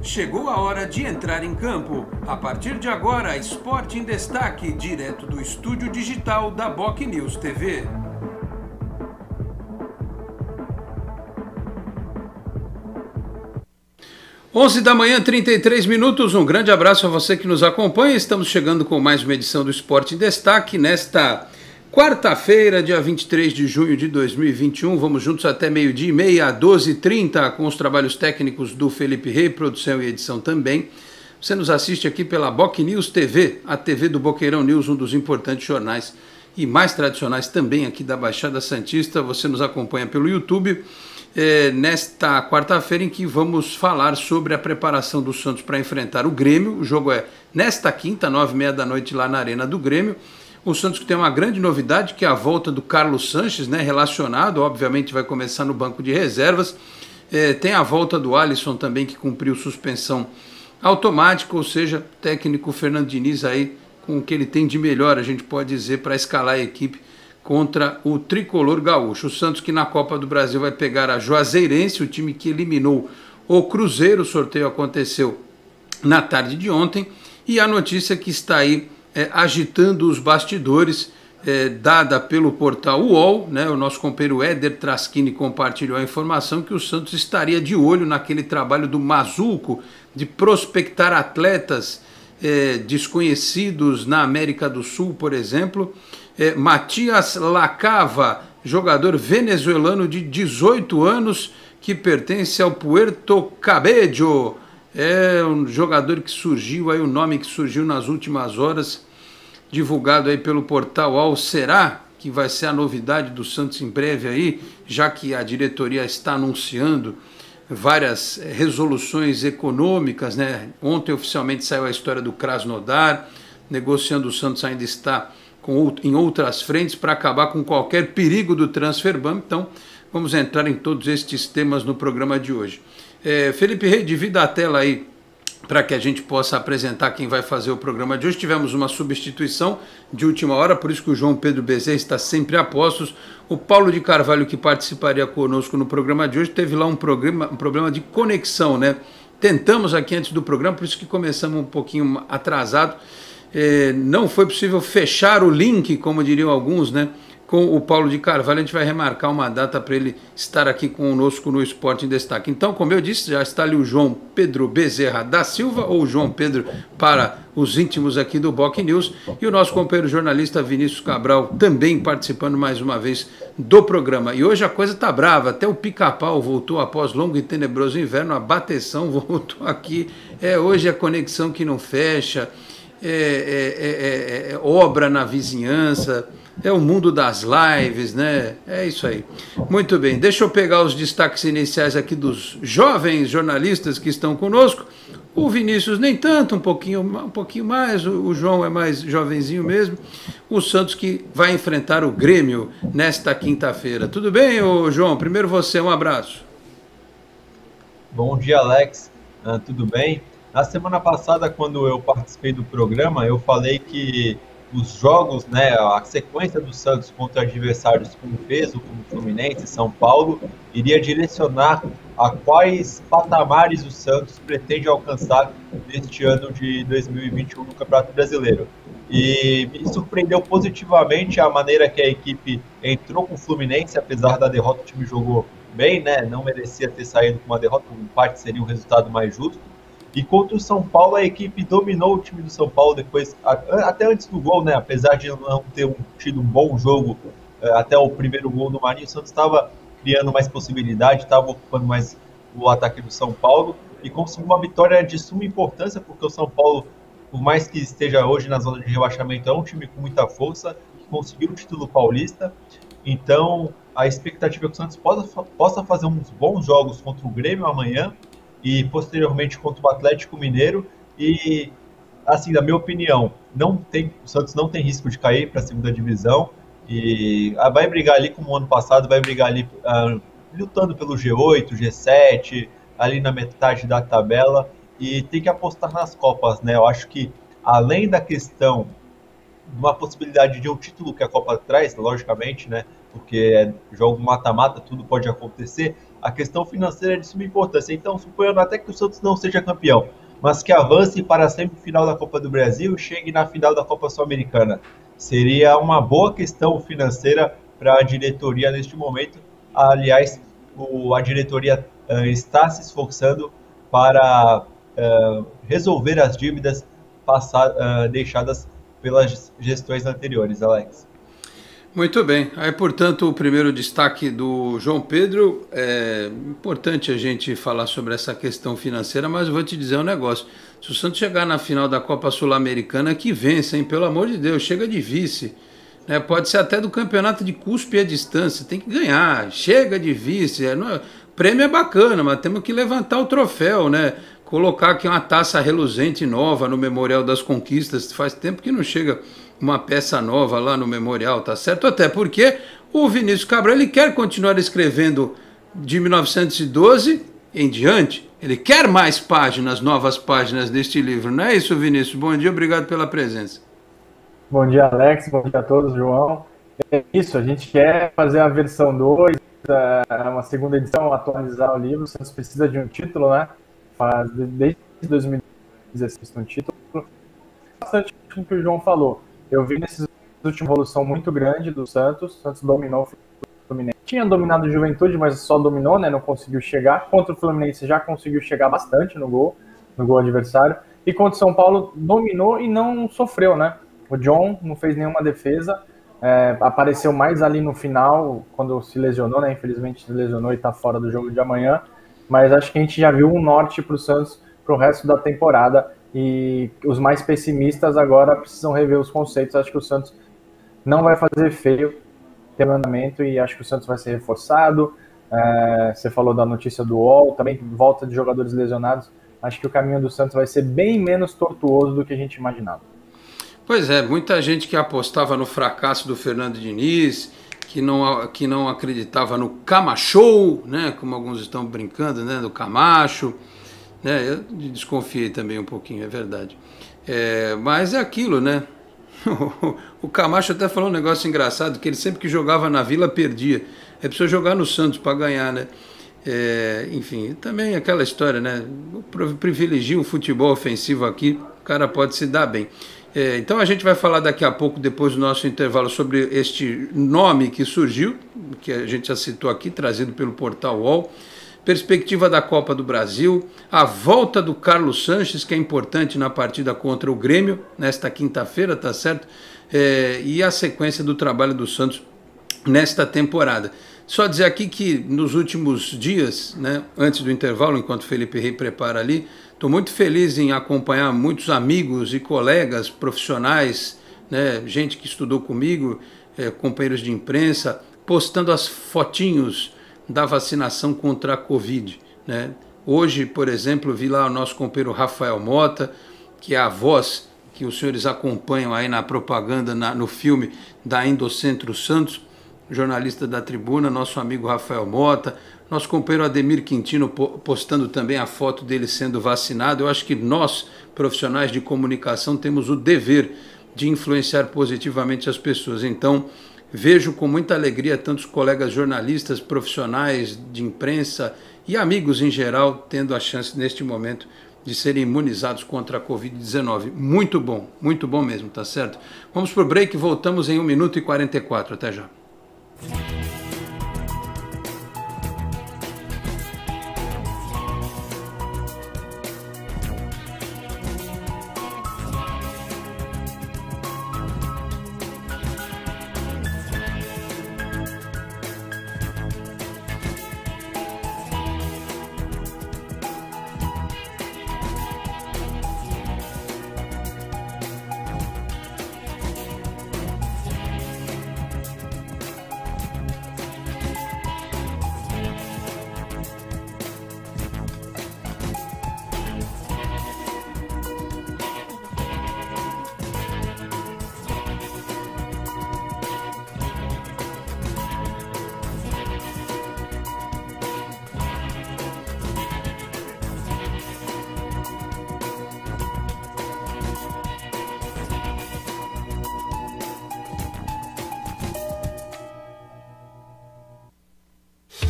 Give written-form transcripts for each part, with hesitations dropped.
Chegou a hora de entrar em campo. A partir de agora, Esporte em Destaque, direto do estúdio digital da BocNews TV. Onze da manhã, 33 minutos. Um grande abraço a você que nos acompanha. Estamos chegando com mais uma edição do Esporte em Destaque nesta quarta-feira, dia 23 de junho de 2021, vamos juntos até meio-dia e meia, 12h30, com os trabalhos técnicos do Felipe Rei, produção e edição também. Você nos assiste aqui pela BocNews TV, a TV do Boqueirão News, um dos importantes jornais e mais tradicionais também aqui da Baixada Santista. Você nos acompanha pelo YouTube, nesta quarta-feira em que vamos falar sobre a preparação do Santos para enfrentar o Grêmio. O jogo é nesta quinta, 9h30 da noite, lá na Arena do Grêmio. O Santos que tem uma grande novidade, que é a volta do Carlos Sanches, né, relacionado, obviamente vai começar no banco de reservas. Tem a volta do Alisson também, que cumpriu suspensão automática, ou seja, o técnico Fernando Diniz aí, com o que ele tem de melhor, a gente pode dizer, para escalar a equipe contra o tricolor gaúcho. O Santos que na Copa do Brasil vai pegar a Juazeirense, o time que eliminou o Cruzeiro. O sorteio aconteceu na tarde de ontem, e a notícia que está aí agitando os bastidores, dada pelo portal UOL, né? O nosso companheiro Éder Traschini compartilhou a informação que o Santos estaria de olho naquele trabalho do Mazuco de prospectar atletas desconhecidos na América do Sul, por exemplo. Matias Lacava, jogador venezuelano de 18 anos que pertence ao Puerto Cabello. É um jogador que surgiu, aí o nome que surgiu nas últimas horas, divulgado aí pelo portal Al Será, que vai ser a novidade do Santos em breve aí, já que a diretoria está anunciando várias resoluções econômicas, né? Ontem oficialmente saiu a história do Krasnodar, negociando. O Santos ainda está em outras frentes para acabar com qualquer perigo do transfer ban. Então vamos entrar em todos estes temas no programa de hoje. Felipe Rei, divida a tela aí para que a gente possa apresentar quem vai fazer o programa de hoje. Tivemos uma substituição de última hora, por isso que o João Pedro Bezerra está sempre a postos. O Paulo de Carvalho, que participaria conosco no programa de hoje, teve lá um problema de conexão, né? Tentamos aqui antes do programa, por isso que começamos um pouquinho atrasado. Não foi possível fechar o link, como diriam alguns, né? Com o Paulo de Carvalho. A gente vai remarcar uma data para ele estar aqui conosco no Esporte em Destaque. Então, como eu disse, já está ali o João Pedro Bezerra da Silva, ou João Pedro para os íntimos aqui do BocNews, e o nosso companheiro jornalista Vinícius Cabral também participando mais uma vez do programa. E hoje a coisa está brava, até o Pica-Pau voltou após longo e tenebroso inverno, a bateção voltou aqui. Hoje a conexão que não fecha, obra na vizinhança, é o mundo das lives, né? É isso aí. Muito bem, deixa eu pegar os destaques iniciais aqui dos jovens jornalistas que estão conosco. O Vinícius nem tanto, um pouquinho mais, o João é mais jovenzinho mesmo. O Santos que vai enfrentar o Grêmio nesta quinta-feira. Tudo bem, ô João? Primeiro você, um abraço. Bom dia, Alex. Tudo bem? Na semana passada, quando eu participei do programa, eu falei que os jogos, né, a sequência do Santos contra adversários com peso, como Fluminense e São Paulo, iria direcionar a quais patamares o Santos pretende alcançar neste ano de 2021 no Campeonato Brasileiro. E me surpreendeu positivamente a maneira que a equipe entrou com o Fluminense. Apesar da derrota, o time jogou bem, né, não merecia ter saído com uma derrota, um empate seria um resultado mais justo. E contra o São Paulo, a equipe dominou o time do São Paulo depois, até antes do gol, né? Apesar de não ter tido um bom jogo até o primeiro gol do Marinho, o Santos estava criando mais possibilidade, estava ocupando mais o ataque do São Paulo e conseguiu uma vitória de suma importância, porque o São Paulo, por mais que esteja hoje na zona de rebaixamento, é um time com muita força, que conseguiu o título paulista. Então, a expectativa é que o Santos possa fazer uns bons jogos contra o Grêmio amanhã, e posteriormente contra o Atlético Mineiro. E, assim, na minha opinião, o Santos não tem risco de cair para a segunda divisão, e vai brigar ali como o ano passado, vai brigar ali lutando pelo G8, G7, ali na metade da tabela, e tem que apostar nas Copas, né? Eu acho que, além da questão de uma possibilidade de um título que a Copa traz, logicamente, né? Porque jogo mata-mata, tudo pode acontecer. A questão financeira é de suma importância. Então, suponhando até que o Santos não seja campeão, mas que avance para a semifinal da Copa do Brasil e chegue na final da Copa Sul-Americana. Seria uma boa questão financeira para a diretoria neste momento. Aliás, a diretoria está se esforçando para resolver as dívidas deixadas pelas gestões anteriores, Alex. Muito bem. Aí, portanto, o primeiro destaque do João Pedro. É importante a gente falar sobre essa questão financeira, mas eu vou te dizer um negócio. Se o Santos chegar na final da Copa Sul-Americana, que vença, hein? Pelo amor de Deus, chega de vice. Né? Pode ser até do campeonato de cuspe à distância, tem que ganhar. Chega de vice. Prêmio é bacana, mas temos que levantar o troféu, né? Colocar aqui uma taça reluzente nova no Memorial das Conquistas. Faz tempo que não chega uma peça nova lá no Memorial, tá certo? Até porque o Vinícius Cabral ele quer continuar escrevendo de 1912 em diante. Ele quer mais páginas, novas páginas deste livro. Não é isso, Vinícius? Bom dia, obrigado pela presença. Bom dia, Alex. Bom dia a todos, João. É isso, a gente quer fazer a versão 2, uma segunda edição, atualizar o livro. O Santos precisa de um título, né? Desde 2016 um título. Bastante com o que o João falou. Eu vi nesses últimos evolução muito grande do Santos. O Santos dominou o Fluminense. Tinha dominado o Juventude, mas só dominou, né? Não conseguiu chegar. Contra o Fluminense já conseguiu chegar bastante no gol adversário. E contra o São Paulo dominou e não sofreu, né? O John não fez nenhuma defesa. Apareceu mais ali no final, quando se lesionou, né? Infelizmente se lesionou e está fora do jogo de amanhã. Mas acho que a gente já viu um norte para o Santos para o resto da temporada. E os mais pessimistas agora precisam rever os conceitos. Acho que o Santos não vai fazer feio ter um andamento e acho que o Santos vai ser reforçado. Você falou da notícia do UOL, também volta de jogadores lesionados. Acho que o caminho do Santos vai ser bem menos tortuoso do que a gente imaginava. Pois é, muita gente que apostava no fracasso do Fernando Diniz, que não acreditava no Camacho, né, como alguns estão brincando, né, do Camacho. Eu desconfiei também um pouquinho, é verdade. Mas é aquilo, né? O Camacho até falou um negócio engraçado, que ele sempre que jogava na Vila perdia. É preciso jogar no Santos para ganhar, né? Enfim, também aquela história, né? Privilegia o futebol ofensivo aqui, o cara pode se dar bem. Então a gente vai falar daqui a pouco, depois do nosso intervalo, sobre este nome que surgiu, que a gente já citou aqui, trazido pelo portal UOL. Perspectiva da Copa do Brasil, a volta do Carlos Sanches, que é importante na partida contra o Grêmio, nesta quinta-feira, tá certo? E a sequência do trabalho do Santos nesta temporada. Só dizer aqui que nos últimos dias, né, antes do intervalo, enquanto o Felipe Rey prepara ali, estou muito feliz em acompanhar muitos amigos e colegas profissionais, né, gente que estudou comigo, companheiros de imprensa, postando as fotinhos da vacinação contra a Covid, né? Hoje, por exemplo, vi lá o nosso companheiro Rafael Mota, que é a voz que os senhores acompanham aí na propaganda, no filme da Endocentro Santos, jornalista da Tribuna, nosso amigo Rafael Mota, nosso companheiro Ademir Quintino postando também a foto dele sendo vacinado. Eu acho que nós, profissionais de comunicação, temos o dever de influenciar positivamente as pessoas. Então, vejo com muita alegria tantos colegas jornalistas, profissionais de imprensa e amigos em geral tendo a chance neste momento de serem imunizados contra a Covid-19. Muito bom mesmo, tá certo? Vamos pro break, voltamos em 1 minuto e 44, até já.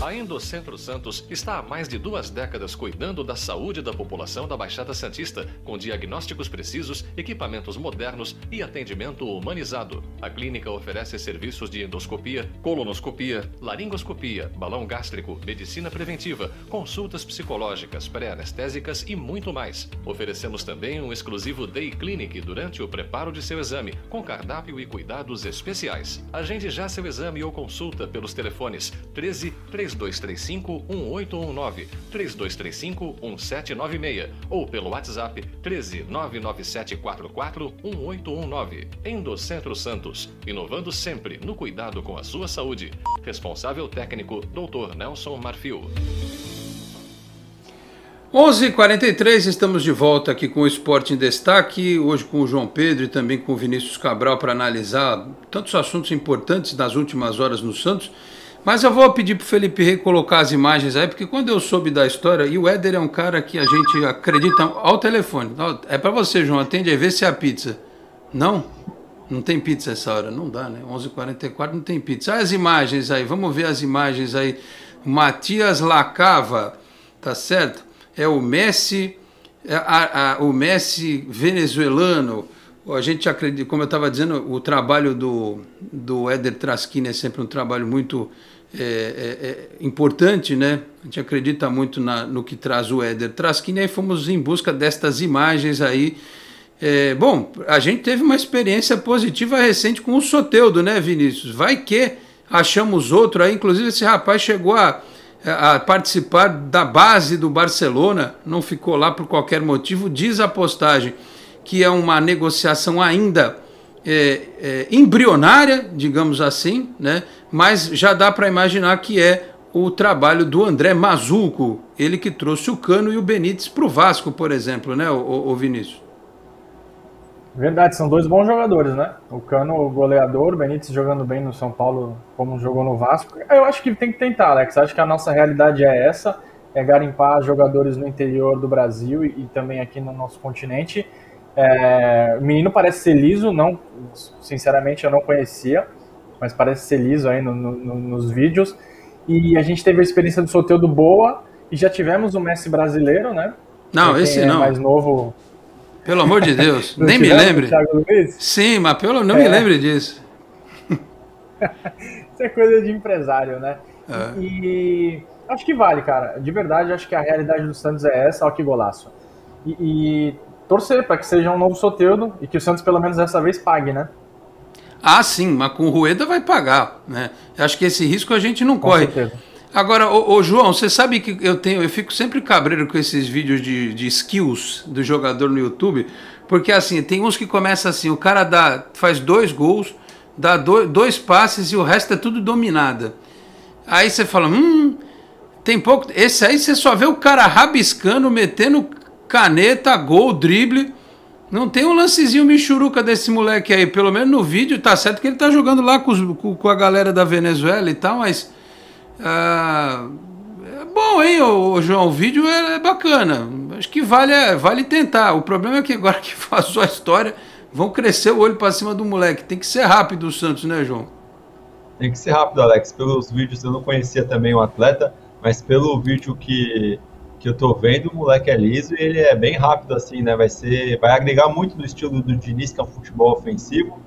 A Endocentro Santos está há mais de 2 décadas cuidando da saúde da população da Baixada Santista, com diagnósticos precisos, equipamentos modernos e atendimento humanizado. A clínica oferece serviços de endoscopia, colonoscopia, laringoscopia, balão gástrico, medicina preventiva, consultas psicológicas, pré-anestésicas e muito mais. Oferecemos também um exclusivo Day Clinic durante o preparo de seu exame, com cardápio e cuidados especiais. Agende já seu exame ou consulta pelos telefones 13 3235 1819, 3235 1796 ou pelo WhatsApp 13 99744 1819. Endocentro Santos, inovando sempre no cuidado com a sua saúde. Responsável técnico Dr. Nelson Marfil. 11h43, estamos de volta aqui com o Esporte em Destaque, hoje com o João Pedro e também com o Vinícius Cabral para analisar tantos assuntos importantes das últimas horas no Santos. Mas eu vou pedir para o Felipe Rey colocar as imagens aí, porque quando eu soube da história, e o Éder é um cara que a gente acredita ao telefone. É para você, João, atende aí, vê se é a pizza. Não? Não tem pizza essa hora? Não dá, né? 11h44 não tem pizza. As imagens aí, vamos ver as imagens aí. Matias Lacava, tá certo? É o Messi, o Messi venezuelano. A gente acredita, como eu estava dizendo, o trabalho do Éder Traskini é sempre um trabalho muito importante, né? A gente acredita muito no que traz o Éder Traskini, e aí fomos em busca destas imagens aí. Bom, a gente teve uma experiência positiva recente com o Soteldo, né, Vinícius? Vai que achamos outro aí, inclusive esse rapaz chegou a participar da base do Barcelona, não ficou lá por qualquer motivo, diz a postagem que é uma negociação ainda embrionária, digamos assim, né? Mas já dá para imaginar que é o trabalho do André Mazuco, ele que trouxe o Cano e o Benítez para o Vasco, por exemplo, né, o Vinícius? Verdade, são dois bons jogadores, né? O Cano, o goleador, o Benítez jogando bem no São Paulo, como jogou no Vasco. Eu acho que tem que tentar, Alex. Acho que a nossa realidade é essa, é garimpar jogadores no interior do Brasil e também aqui no nosso continente. O menino parece ser liso, não, sinceramente eu não conhecia, mas parece ser liso aí nos vídeos. E a gente teve a experiência do Soteldo boa e já tivemos o Messi brasileiro, né? Não, esse não. Mais novo. Pelo amor de Deus, nem me lembre. Não, mas não me lembre disso. Isso é coisa de empresário, né? E acho que vale, cara. De verdade, acho que a realidade do Santos é essa, olha que golaço. E torcer para que seja um novo Soteldo e que o Santos pelo menos dessa vez pague, né? Ah, sim, mas com o Rueda vai pagar, né? Acho que esse risco a gente não corre. Certeza. Agora, ô João, você sabe que eu fico sempre cabreiro com esses vídeos de skills do jogador no YouTube, porque assim, tem uns que começam assim, o cara faz 2 gols, dá 2 passes e o resto é tudo dominada. Aí você fala, tem pouco. Esse aí você só vê o cara rabiscando, metendo caneta, gol, drible. Não tem um lancezinho michuruca desse moleque aí, pelo menos no vídeo, tá certo que ele tá jogando lá com a galera da Venezuela e tal, mas é bom, hein, João? O vídeo é bacana. Acho que vale tentar. O problema é que agora que vazou a história, vão crescer o olho pra cima do moleque. Tem que ser rápido o Santos, né, João? Tem que ser rápido, Alex. Pelos vídeos eu não conhecia também o atleta, mas pelo vídeo que eu tô vendo, o moleque é liso e ele é bem rápido assim, né? Vai agregar muito no estilo do Diniz, que é um futebol ofensivo.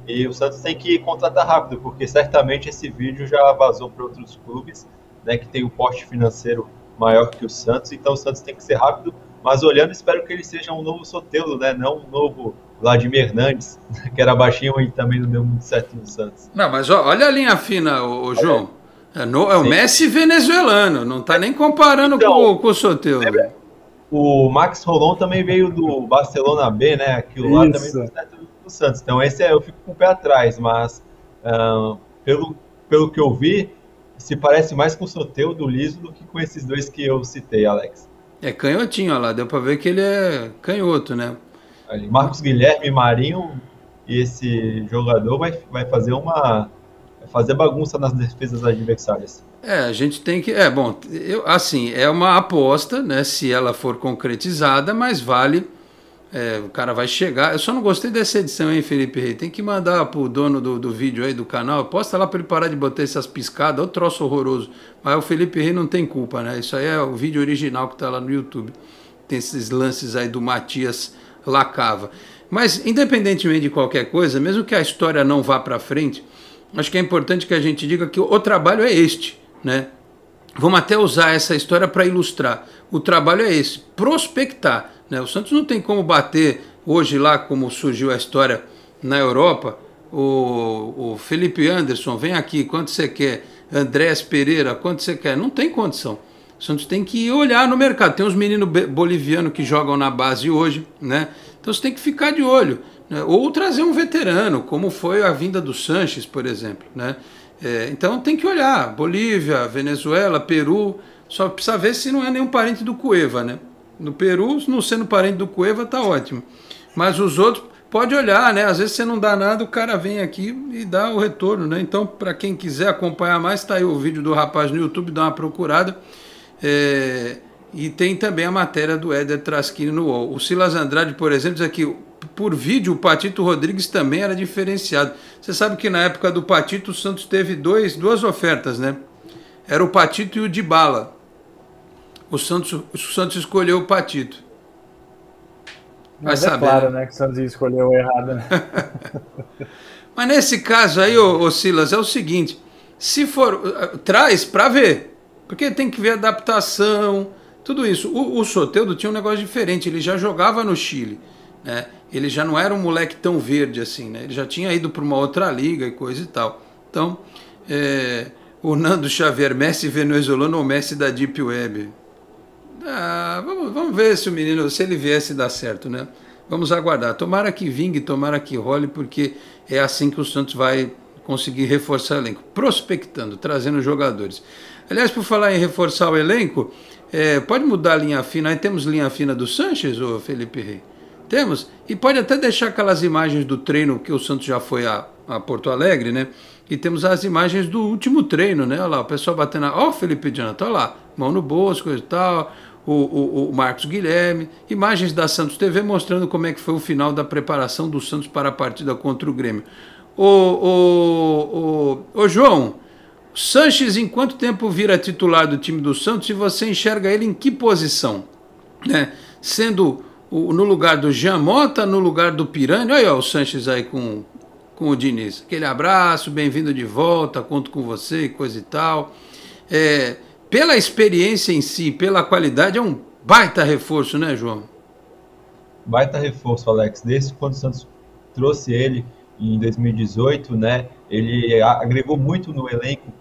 E o Santos tem que contratar rápido, porque certamente esse vídeo já vazou para outros clubes, né, que tem um porte financeiro maior que o Santos, então o Santos tem que ser rápido, mas olhando, espero que ele seja um novo Soteldo, né, não um novo Vladimir Hernandes, que era baixinho e também não deu muito certo no Santos. Não, mas olha a linha fina, João. É o Messi venezuelano, não tá nem comparando então, com o Soteldo. O Max Rolon também veio do Barcelona B, né, aquilo lá também deu certo do Santos, então esse eu fico com o pé atrás, mas pelo que eu vi, se parece mais com o Soteldo liso do que com esses dois que eu citei, Alex. É canhotinho, olha lá, deu pra ver que ele é canhoto, né? Ali, Marcos Guilherme, Marinho e esse jogador vai fazer bagunça nas defesas adversárias. A gente tem que... é uma aposta, né, se ela for concretizada, mas vale o cara vai chegar. Eu só não gostei dessa edição, hein, Felipe Rei? Tem que mandar pro dono do vídeo aí, do canal. Posta lá para ele parar de botar essas piscadas. Outro troço horroroso. Mas o Felipe Rei não tem culpa, né? Isso aí é o vídeo original que tá lá no YouTube. Tem esses lances aí do Matias Lacava. Mas, independentemente de qualquer coisa, mesmo que a história não vá para frente, acho que é importante que a gente diga que o trabalho é este, né? Vamos até usar essa história para ilustrar. O trabalho é esse, prospectar, né? O Santos não tem como bater hoje lá, como surgiu a história na Europa, o Felipe Anderson, vem aqui, quanto você quer? Andrés Pereira, quanto você quer? Não tem condição. O Santos tem que olhar no mercado. Tem uns meninos bolivianos que jogam na base hoje, né? Então você tem que ficar de olho, né? Ou trazer um veterano, como foi a vinda do Sanches, por exemplo, né? Então tem que olhar, Bolívia, Venezuela, Peru, só precisa ver se não é nenhum parente do Cueva, né? No Peru, não sendo parente do Cueva, tá ótimo. Mas os outros, pode olhar, né? Às vezes você não dá nada, o cara vem aqui e dá o retorno, né? Então, para quem quiser acompanhar mais, tá aí o vídeo do rapaz no YouTube, dá uma procurada. E tem também a matéria do Éder Traschini no UOL. O Silas Andrade, por exemplo, diz aqui, por vídeo, o Patito Rodrigues também era diferenciado. Você sabe que na época do Patito, o Santos teve duas ofertas, né? Era o Patito e o Dybala. O Santos escolheu o Patito. Mas é claro, né, que o Santos escolheu errado, né? Mas nesse caso aí, ô Silas, é o seguinte, se for, traz para ver, porque tem que ver adaptação, tudo isso. O Soteldo tinha um negócio diferente, ele já jogava no Chile, né? Ele já não era um moleque tão verde assim, né? Ele já tinha ido para uma outra liga e coisa e tal. Então, o Nando Xavier, Messi venezuelano ou Messi da Deep Web? Vamos ver se o menino, se ele viesse dar certo, né? Vamos aguardar. Tomara que vingue, tomara que role, porque é assim que o Santos vai conseguir reforçar o elenco. Prospectando, trazendo jogadores. Aliás, por falar em reforçar o elenco, pode mudar a linha fina. Aí temos linha fina do Sanches, ô Felipe Rei? Temos. E pode até deixar aquelas imagens do treino, que o Santos já foi a Porto Alegre, né? E temos as imagens do último treino, né? Olha lá, o pessoal batendo. Ó, o Felipe Jonathan, olha lá, mão no bolso, coisa e tal. O Marcos Guilherme, imagens da Santos TV mostrando como é que foi o final da preparação do Santos para a partida contra o Grêmio. Ô João, Sanches em quanto tempo vira titular do time do Santos e você enxerga ele em que posição? Né? Sendo no lugar do Jean Mota, no lugar do Pirani, olha o Sanches aí com o Diniz. Aquele abraço, bem-vindo de volta, conto com você e coisa e tal. Pela experiência em si, pela qualidade, é um baita reforço, né, João? Baita reforço, Alex. Desde quando o Santos trouxe ele em 2018, né, ele agregou muito no elenco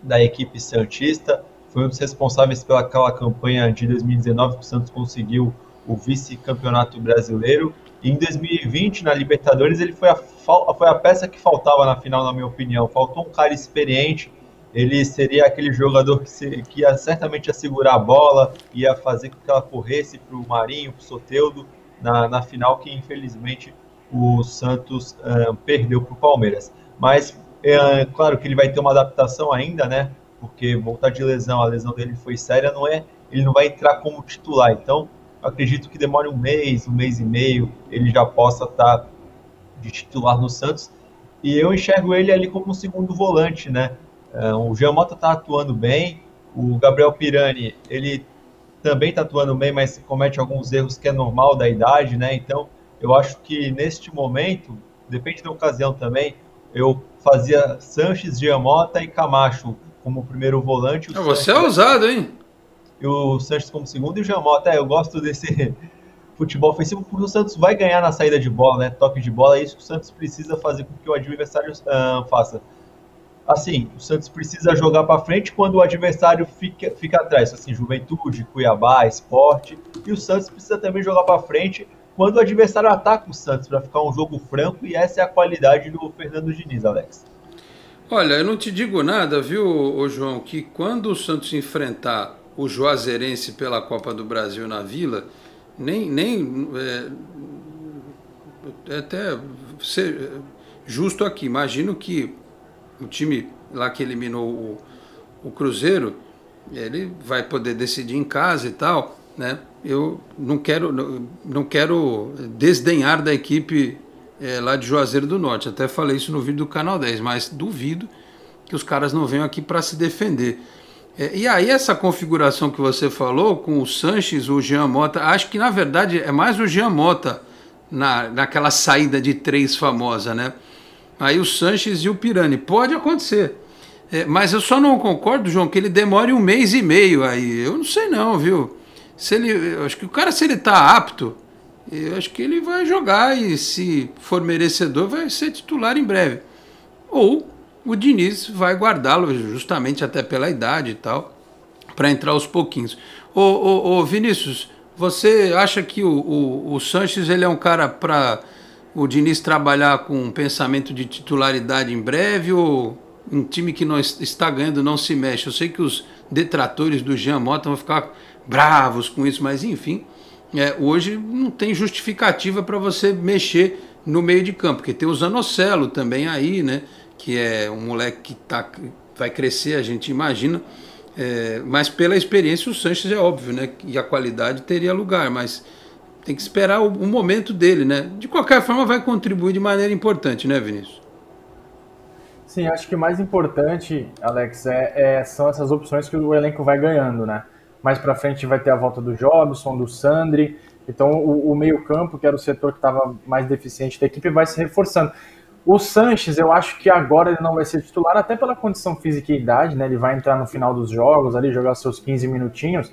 da equipe santista, foi um dos responsáveis pelaquela campanha de 2019 que o Santos conseguiu o vice-campeonato brasileiro. E em 2020, na Libertadores, ele foi a peça que faltava na final, na minha opinião. Faltou um cara experiente. Ele seria aquele jogador que certamente ia segurar a bola, ia fazer com que ela corresse para o Marinho, para o Soteldo, na final que infelizmente o Santos perdeu para o Palmeiras. Mas claro que ele vai ter uma adaptação ainda, né? Porque voltar de lesão, a lesão dele foi séria, ele não vai entrar como titular. Então, acredito que demore um mês e meio, ele já possa estar de titular no Santos. E eu enxergo ele ali como um segundo volante, né? O Jean Mota está atuando bem, o Gabriel Pirani, ele também está atuando bem, mas comete alguns erros que é normal da idade, né? Então, eu acho que neste momento, depende da ocasião também, eu fazia Sanches, Jean Mota e Camacho como primeiro volante. Você é ousado, hein? E o Sanches como segundo e o Jean Mota. Eu gosto desse futebol ofensivo, porque o Santos vai ganhar na saída de bola, né? Toque de bola, é isso que o Santos precisa fazer com que o adversário faça. Assim, o Santos precisa jogar para frente quando o adversário fica atrás. Assim, Juventude, Cuiabá, Sport. E o Santos precisa também jogar para frente quando o adversário ataca o Santos, para ficar um jogo franco. E essa é a qualidade do Fernando Diniz, Alex. Olha, eu não te digo nada, viu, João, que quando o Santos enfrentar o Juazeirense pela Copa do Brasil na Vila, até ser justo aqui, imagino que o time lá que eliminou o Cruzeiro, ele vai poder decidir em casa e tal, né? Eu não quero desdenhar da equipe lá de Juazeiro do Norte. Até falei isso no vídeo do Canal 10, mas duvido que os caras não venham aqui para se defender. E aí essa configuração que você falou, com o Sanches, o Jean Mota, acho que na verdade é mais o Jean Mota naquela saída de 3 famosa, né? Aí o Sanches e o Pirani. Pode acontecer. Mas eu só não concordo, João, que ele demore 1 mês e meio aí. Eu não sei não, viu? Eu acho que o cara, se ele está apto, eu acho que ele vai jogar e, se for merecedor, vai ser titular em breve. Ou o Diniz vai guardá-lo, justamente até pela idade e tal, para entrar aos pouquinhos. Ô Vinícius, você acha que o Sanches ele é um cara para o Diniz trabalhar com um pensamento de titularidade em breve, ou um time que não está ganhando não se mexe? Eu sei que os detratores do Jean Mota vão ficar bravos com isso, mas enfim, hoje não tem justificativa para você mexer no meio de campo, porque tem o Zanocelo também aí, né, que é um moleque que vai crescer, a gente imagina, mas pela experiência o Sanches é óbvio, né, e a qualidade teria lugar, mas tem que esperar o momento dele, né? De qualquer forma vai contribuir de maneira importante, né, Vinícius? Sim, acho que o mais importante, Alex, são essas opções que o elenco vai ganhando, né? Mais pra frente vai ter a volta do Jobson, do Sandri, então o meio-campo, que era o setor que estava mais deficiente da equipe, vai se reforçando. O Sanches, eu acho que agora ele não vai ser titular, até pela condição física e idade, né? Ele vai entrar no final dos jogos, ali jogar seus 15 minutinhos,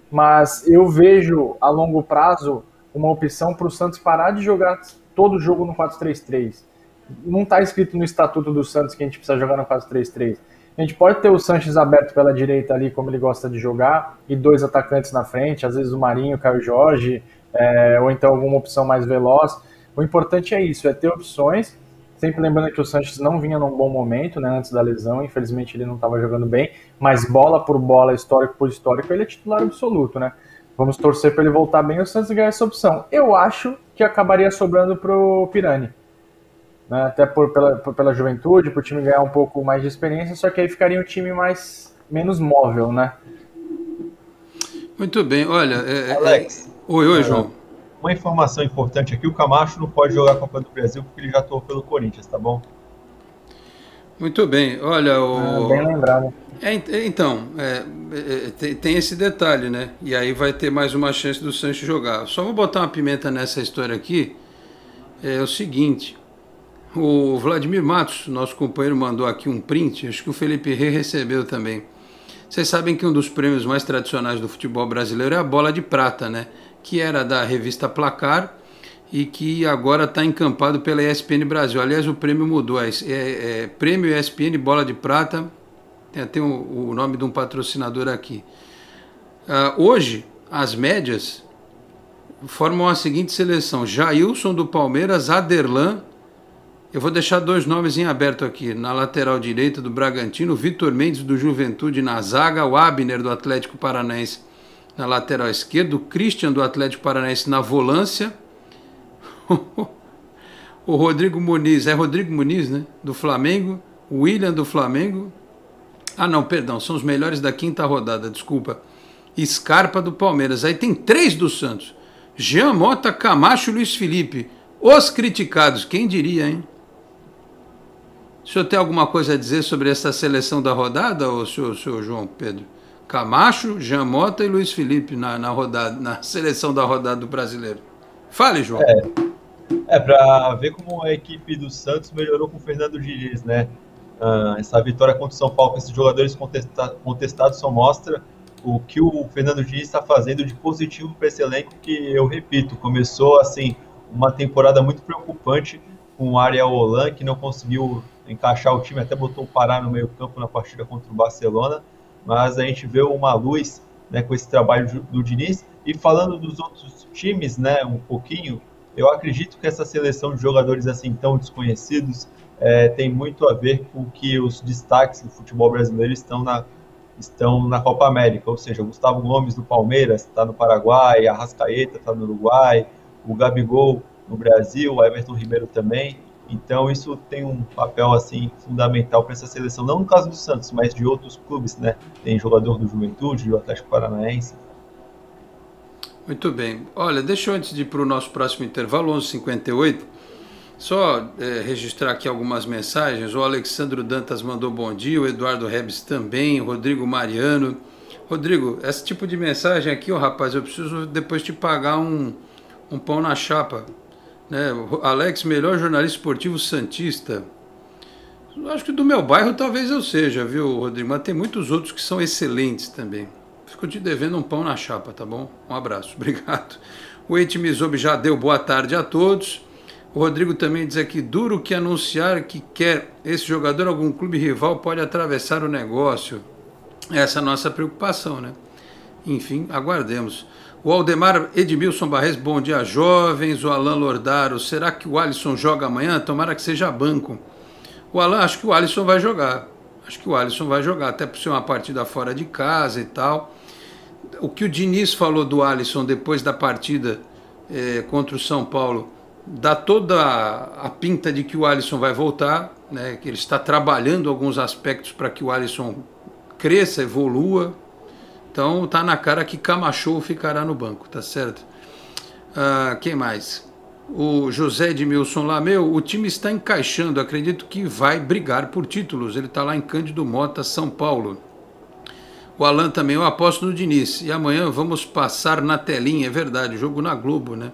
mas eu vejo a longo prazo uma opção para o Santos parar de jogar todo o jogo no 4-3-3. Não está escrito no estatuto do Santos que a gente precisa jogar no 4-3-3. A gente pode ter o Sanches aberto pela direita ali, como ele gosta de jogar, e 2 atacantes na frente, às vezes o Marinho, o Caio Jorge, ou então alguma opção mais veloz. O importante é isso, é ter opções, sempre lembrando que o Sanches não vinha num bom momento, né, antes da lesão, infelizmente ele não estava jogando bem, mas bola por bola, histórico por histórico, ele é titular absoluto, né? Vamos torcer para ele voltar bem e o Santos ganhar essa opção. Eu acho que acabaria sobrando para o Pirani, né? Até pela juventude, para o time ganhar um pouco mais de experiência, só que aí ficaria um time menos móvel, né? Muito bem, olha... Alex, Oi, João. Uma informação importante aqui, o Camacho não pode jogar a Copa do Brasil porque ele já atuou pelo Corinthians, tá bom? Muito bem, olha... Bem lembrado. Então, tem esse detalhe, né? E aí vai ter mais uma chance do Sanches jogar. Só vou botar uma pimenta nessa história aqui. É o seguinte, o Vladimir Matos, nosso companheiro, mandou aqui um print, acho que o Felipe Rey recebeu também. Vocês sabem que um dos prêmios mais tradicionais do futebol brasileiro é a Bola de Prata, né? Que era da revista Placar e que agora está encampado pela ESPN Brasil. Aliás, o prêmio mudou, Prêmio ESPN Bola de Prata, tem o nome de um patrocinador aqui. Hoje, as médias formam a seguinte seleção: Jailson do Palmeiras, Aderlan, eu vou deixar 2 nomes em aberto aqui, na lateral direita do Bragantino, Vitor Mendes do Juventude na zaga, o Abner do Atlético Paranaense na lateral esquerda, o Christian do Atlético Paranaense na volância, o Rodrigo Muniz, Rodrigo Muniz, né, do Flamengo, o William do Flamengo, não, perdão, são os melhores da 5ª rodada, desculpa, Scarpa do Palmeiras, aí tem 3 do Santos, Jean Mota, Camacho e Luiz Felipe, os criticados, quem diria, hein? O senhor tem alguma coisa a dizer sobre essa seleção da rodada, ou senhor João Pedro? Camacho, Jean Mota e Luiz Felipe na seleção da rodada do Brasileiro. Fale, João. Para ver como a equipe do Santos melhorou com o Fernando Diniz, né? Essa vitória contra o São Paulo com esses jogadores contestados só mostra o que o Fernando Diniz está fazendo de positivo para esse elenco, que, eu repito, começou assim uma temporada muito preocupante com o Ariel Holan, que não conseguiu encaixar o time, até botou o Pará no meio campo na partida contra o Barcelona, mas a gente vê uma luz, né, com esse trabalho do Diniz. E falando dos outros times, né, um pouquinho, eu acredito que essa seleção de jogadores assim tão desconhecidos tem muito a ver com que os destaques do futebol brasileiro estão na Copa América, ou seja, o Gustavo Gomes do Palmeiras está no Paraguai, a Arrascaeta está no Uruguai, o Gabigol no Brasil, o Everton Ribeiro também. Então isso tem um papel assim fundamental para essa seleção, não no caso do Santos, mas de outros clubes, né? Tem jogador do Juventude, do Atlético Paranaense. Muito bem. Olha, deixa eu antes de ir para o nosso próximo intervalo, 11h58, só registrar aqui algumas mensagens. O Alexandro Dantas mandou bom dia, o Eduardo Rebes também, o Rodrigo Mariano. Rodrigo, esse tipo de mensagem aqui, ó, rapaz, eu preciso depois te pagar um pão na chapa. Né? Alex, melhor jornalista esportivo santista. Acho que do meu bairro talvez eu seja, viu, Rodrigo? Mas tem muitos outros que são excelentes também. Fico te devendo um pão na chapa, tá bom? Um abraço, obrigado. O Eitimizobi já deu boa tarde a todos. O Rodrigo também diz aqui, duro que anunciar que quer esse jogador, algum clube rival pode atravessar o negócio. Essa é a nossa preocupação, né? Enfim, aguardemos. O Aldemar Edmilson Barres, bom dia, jovens. O Alan Lordaro, será que o Alisson joga amanhã? Tomara que seja banco. O Alan, acho que o Alisson vai jogar. Até por ser uma partida fora de casa e tal. O que o Diniz falou do Alisson depois da partida contra o São Paulo dá toda a pinta de que o Alisson vai voltar, né? Que ele está trabalhando alguns aspectos para que o Alisson cresça, evolua. Então tá na cara que Camacho ficará no banco, tá certo? Quem mais? O José Edmilson lá, o time está encaixando, acredito que vai brigar por títulos. Ele está lá em Cândido Mota, São Paulo. O Alan também, eu aposto no Diniz. E amanhã vamos passar na telinha, é verdade, jogo na Globo, né?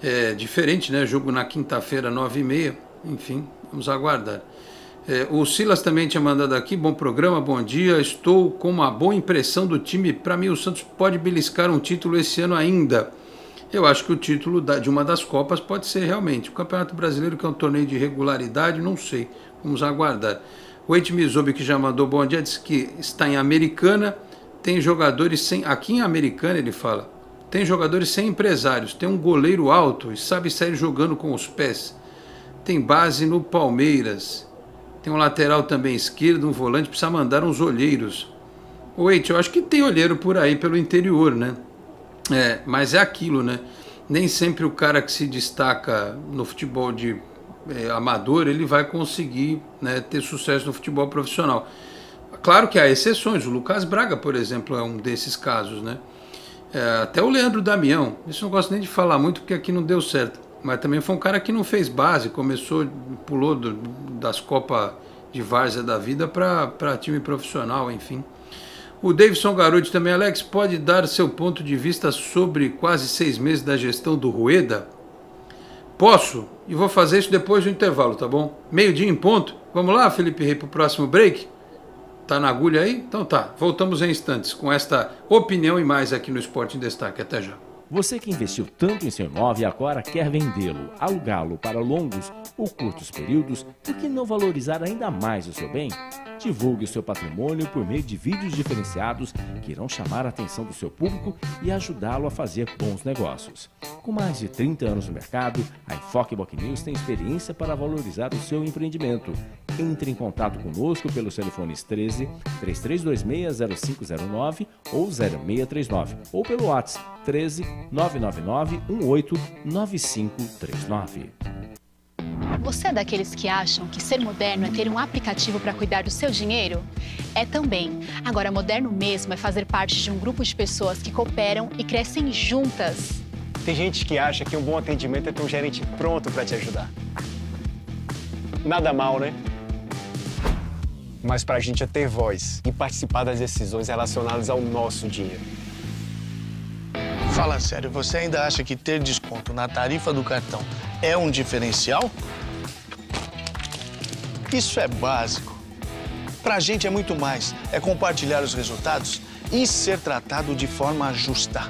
É diferente, né? Jogo na quinta-feira, 9h30. Enfim, vamos aguardar. O Silas também tinha mandado aqui, bom programa, bom dia. Estou com uma boa impressão do time. Para mim, o Santos pode beliscar um título esse ano ainda. Eu acho que o título de uma das Copas pode ser realmente. O Campeonato Brasileiro, que é um torneio de regularidade, não sei. Vamos aguardar. O Eitimizobi, que já mandou bom dia, disse que está em Americana. Tem jogadores sem... Aqui em Americana, ele fala, tem jogadores sem empresários. Tem um goleiro alto e sabe sair jogando com os pés. Tem base no Palmeiras. Tem um lateral também esquerdo, um volante. Precisa mandar uns olheiros. O Eite, eu acho que tem olheiro por aí, pelo interior, né? Mas é aquilo, né? Nem sempre o cara que se destaca no futebol de amador, ele vai conseguir, né, ter sucesso no futebol profissional. Claro que há exceções. O Lucas Braga, por exemplo, é um desses casos, né? Até o Leandro Damião. Isso eu não gosto nem de falar muito porque aqui não deu certo. Mas também foi um cara que não fez base, pulou das Copas de Várzea da vida para time profissional, enfim. O Davidson Garuti também, Alex, pode dar seu ponto de vista sobre quase 6 meses da gestão do Rueda? Posso, e vou fazer isso depois do intervalo, tá bom? 12:00 em ponto. Vamos lá, Felipe Rei, para o próximo break? Tá na agulha aí? Então tá, voltamos em instantes com esta opinião e mais aqui no Esporte em Destaque. Até já. Você que investiu tanto em seu imóvel e agora quer vendê-lo, alugá-lo para longos ou curtos períodos, por que não valorizar ainda mais o seu bem? Divulgue o seu patrimônio por meio de vídeos diferenciados que irão chamar a atenção do seu público e ajudá-lo a fazer bons negócios. Com mais de 30 anos no mercado, a Enfoque Boc News tem experiência para valorizar o seu empreendimento. Entre em contato conosco pelos telefones 13 3326 0509 ou 0639 ou pelo WhatsApp 13 999 18 9539. Você é daqueles que acham que ser moderno é ter um aplicativo para cuidar do seu dinheiro? É também. Agora, moderno mesmo é fazer parte de um grupo de pessoas que cooperam e crescem juntas. Tem gente que acha que um bom atendimento é ter um gerente pronto para te ajudar. Nada mal, né? Mas pra gente é ter voz e participar das decisões relacionadas ao nosso dinheiro. Fala sério, você ainda acha que ter desconto na tarifa do cartão é um diferencial? Isso é básico. Pra gente é muito mais. É compartilhar os resultados e ser tratado de forma justa.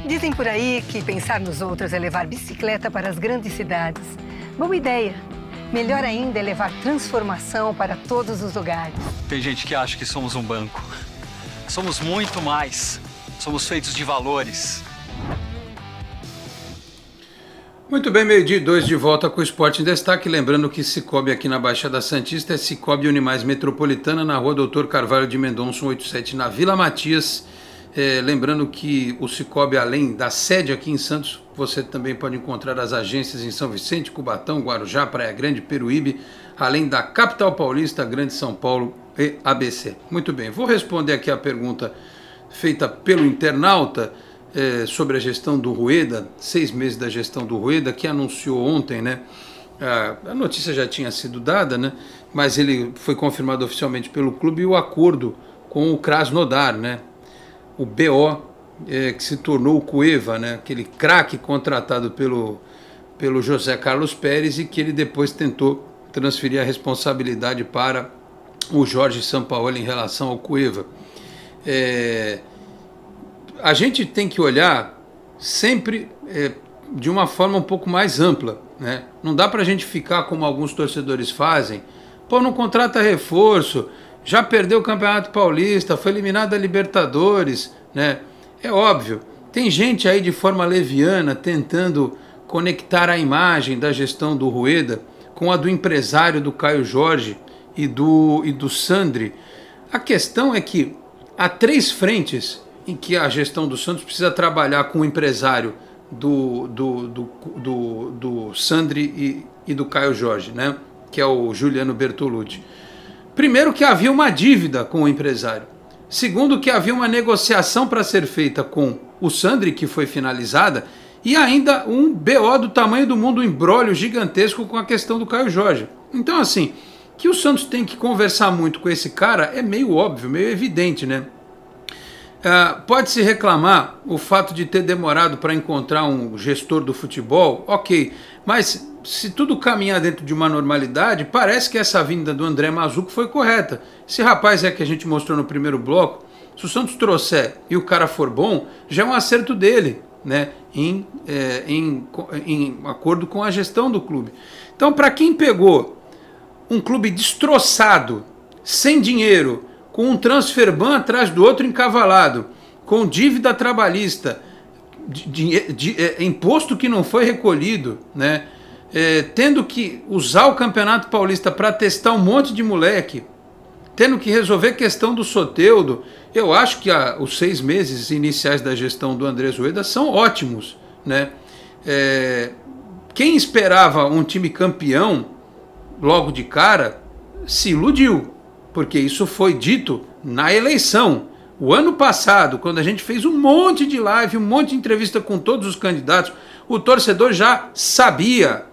Dizem por aí que pensar nos outros é levar bicicleta para as grandes cidades. Boa ideia. Melhor ainda é levar transformação para todos os lugares. Tem gente que acha que somos um banco. Somos muito mais. Somos feitos de valores. Muito bem, 12:02 de volta com o Esporte em Destaque. Lembrando que Cicobi aqui na Baixada Santista é Cicobi Unimais Metropolitana, na rua Doutor Carvalho de Mendonça, 187, na Vila Matias. Lembrando que o Cicobi, além da sede aqui em Santos, você também pode encontrar as agências em São Vicente, Cubatão, Guarujá, Praia Grande, Peruíbe, além da capital paulista, Grande São Paulo e ABC. Muito bem, vou responder aqui a pergunta feita pelo internauta sobre a gestão do Rueda, 6 meses da gestão do Rueda, que anunciou ontem, né? A notícia já tinha sido dada, né? Mas ele foi confirmado oficialmente pelo clube, e o acordo com o Krasnodar, né? O BO, que se tornou o Cueva, né? Aquele craque contratado pelo José Carlos Pérez, e que ele depois tentou transferir a responsabilidade para o Jorge Sampaoli em relação ao Cueva. A gente tem que olhar sempre de uma forma um pouco mais ampla, né? Não dá para a gente ficar como alguns torcedores fazem. Pô, não contrata reforço, já perdeu o Campeonato Paulista, foi eliminado da Libertadores, né? É óbvio, tem gente aí de forma leviana tentando conectar a imagem da gestão do Rueda com a do empresário do Caio Jorge e do Sandri. A questão é que há 3 frentes em que a gestão do Santos precisa trabalhar com o empresário do Sandri e do Caio Jorge, né? Que é o Juliano Bertolucci. Primeiro, que havia uma dívida com o empresário. Segundo, que havia uma negociação para ser feita com o Sandri, que foi finalizada, e ainda um BO do tamanho do mundo, um imbróglio gigantesco com a questão do Caio Jorge. Então, assim, que o Santos tem que conversar muito com esse cara é meio óbvio, meio evidente, né? Pode-se reclamar o fato de ter demorado para encontrar um gestor do futebol, ok, mas se tudo caminhar dentro de uma normalidade, parece que essa vinda do André Mazzuco foi correta. Esse rapaz que a gente mostrou no primeiro bloco, se o Santos trouxer e o cara for bom, já é um acerto dele, né? Em acordo com a gestão do clube. Então, para quem pegou um clube destroçado, sem dinheiro, com um transfer ban atrás do outro encavalado, com dívida trabalhista, imposto que não foi recolhido, né? Tendo que usar o Campeonato Paulista para testar um monte de moleque, tendo que resolver a questão do Soteldo, eu acho que os 6 meses iniciais da gestão do Andrés Rueda são ótimos, né? Quem esperava um time campeão logo de cara se iludiu, porque isso foi dito na eleição. O ano passado, quando a gente fez um monte de live, um monte de entrevista com todos os candidatos, o torcedor já sabia,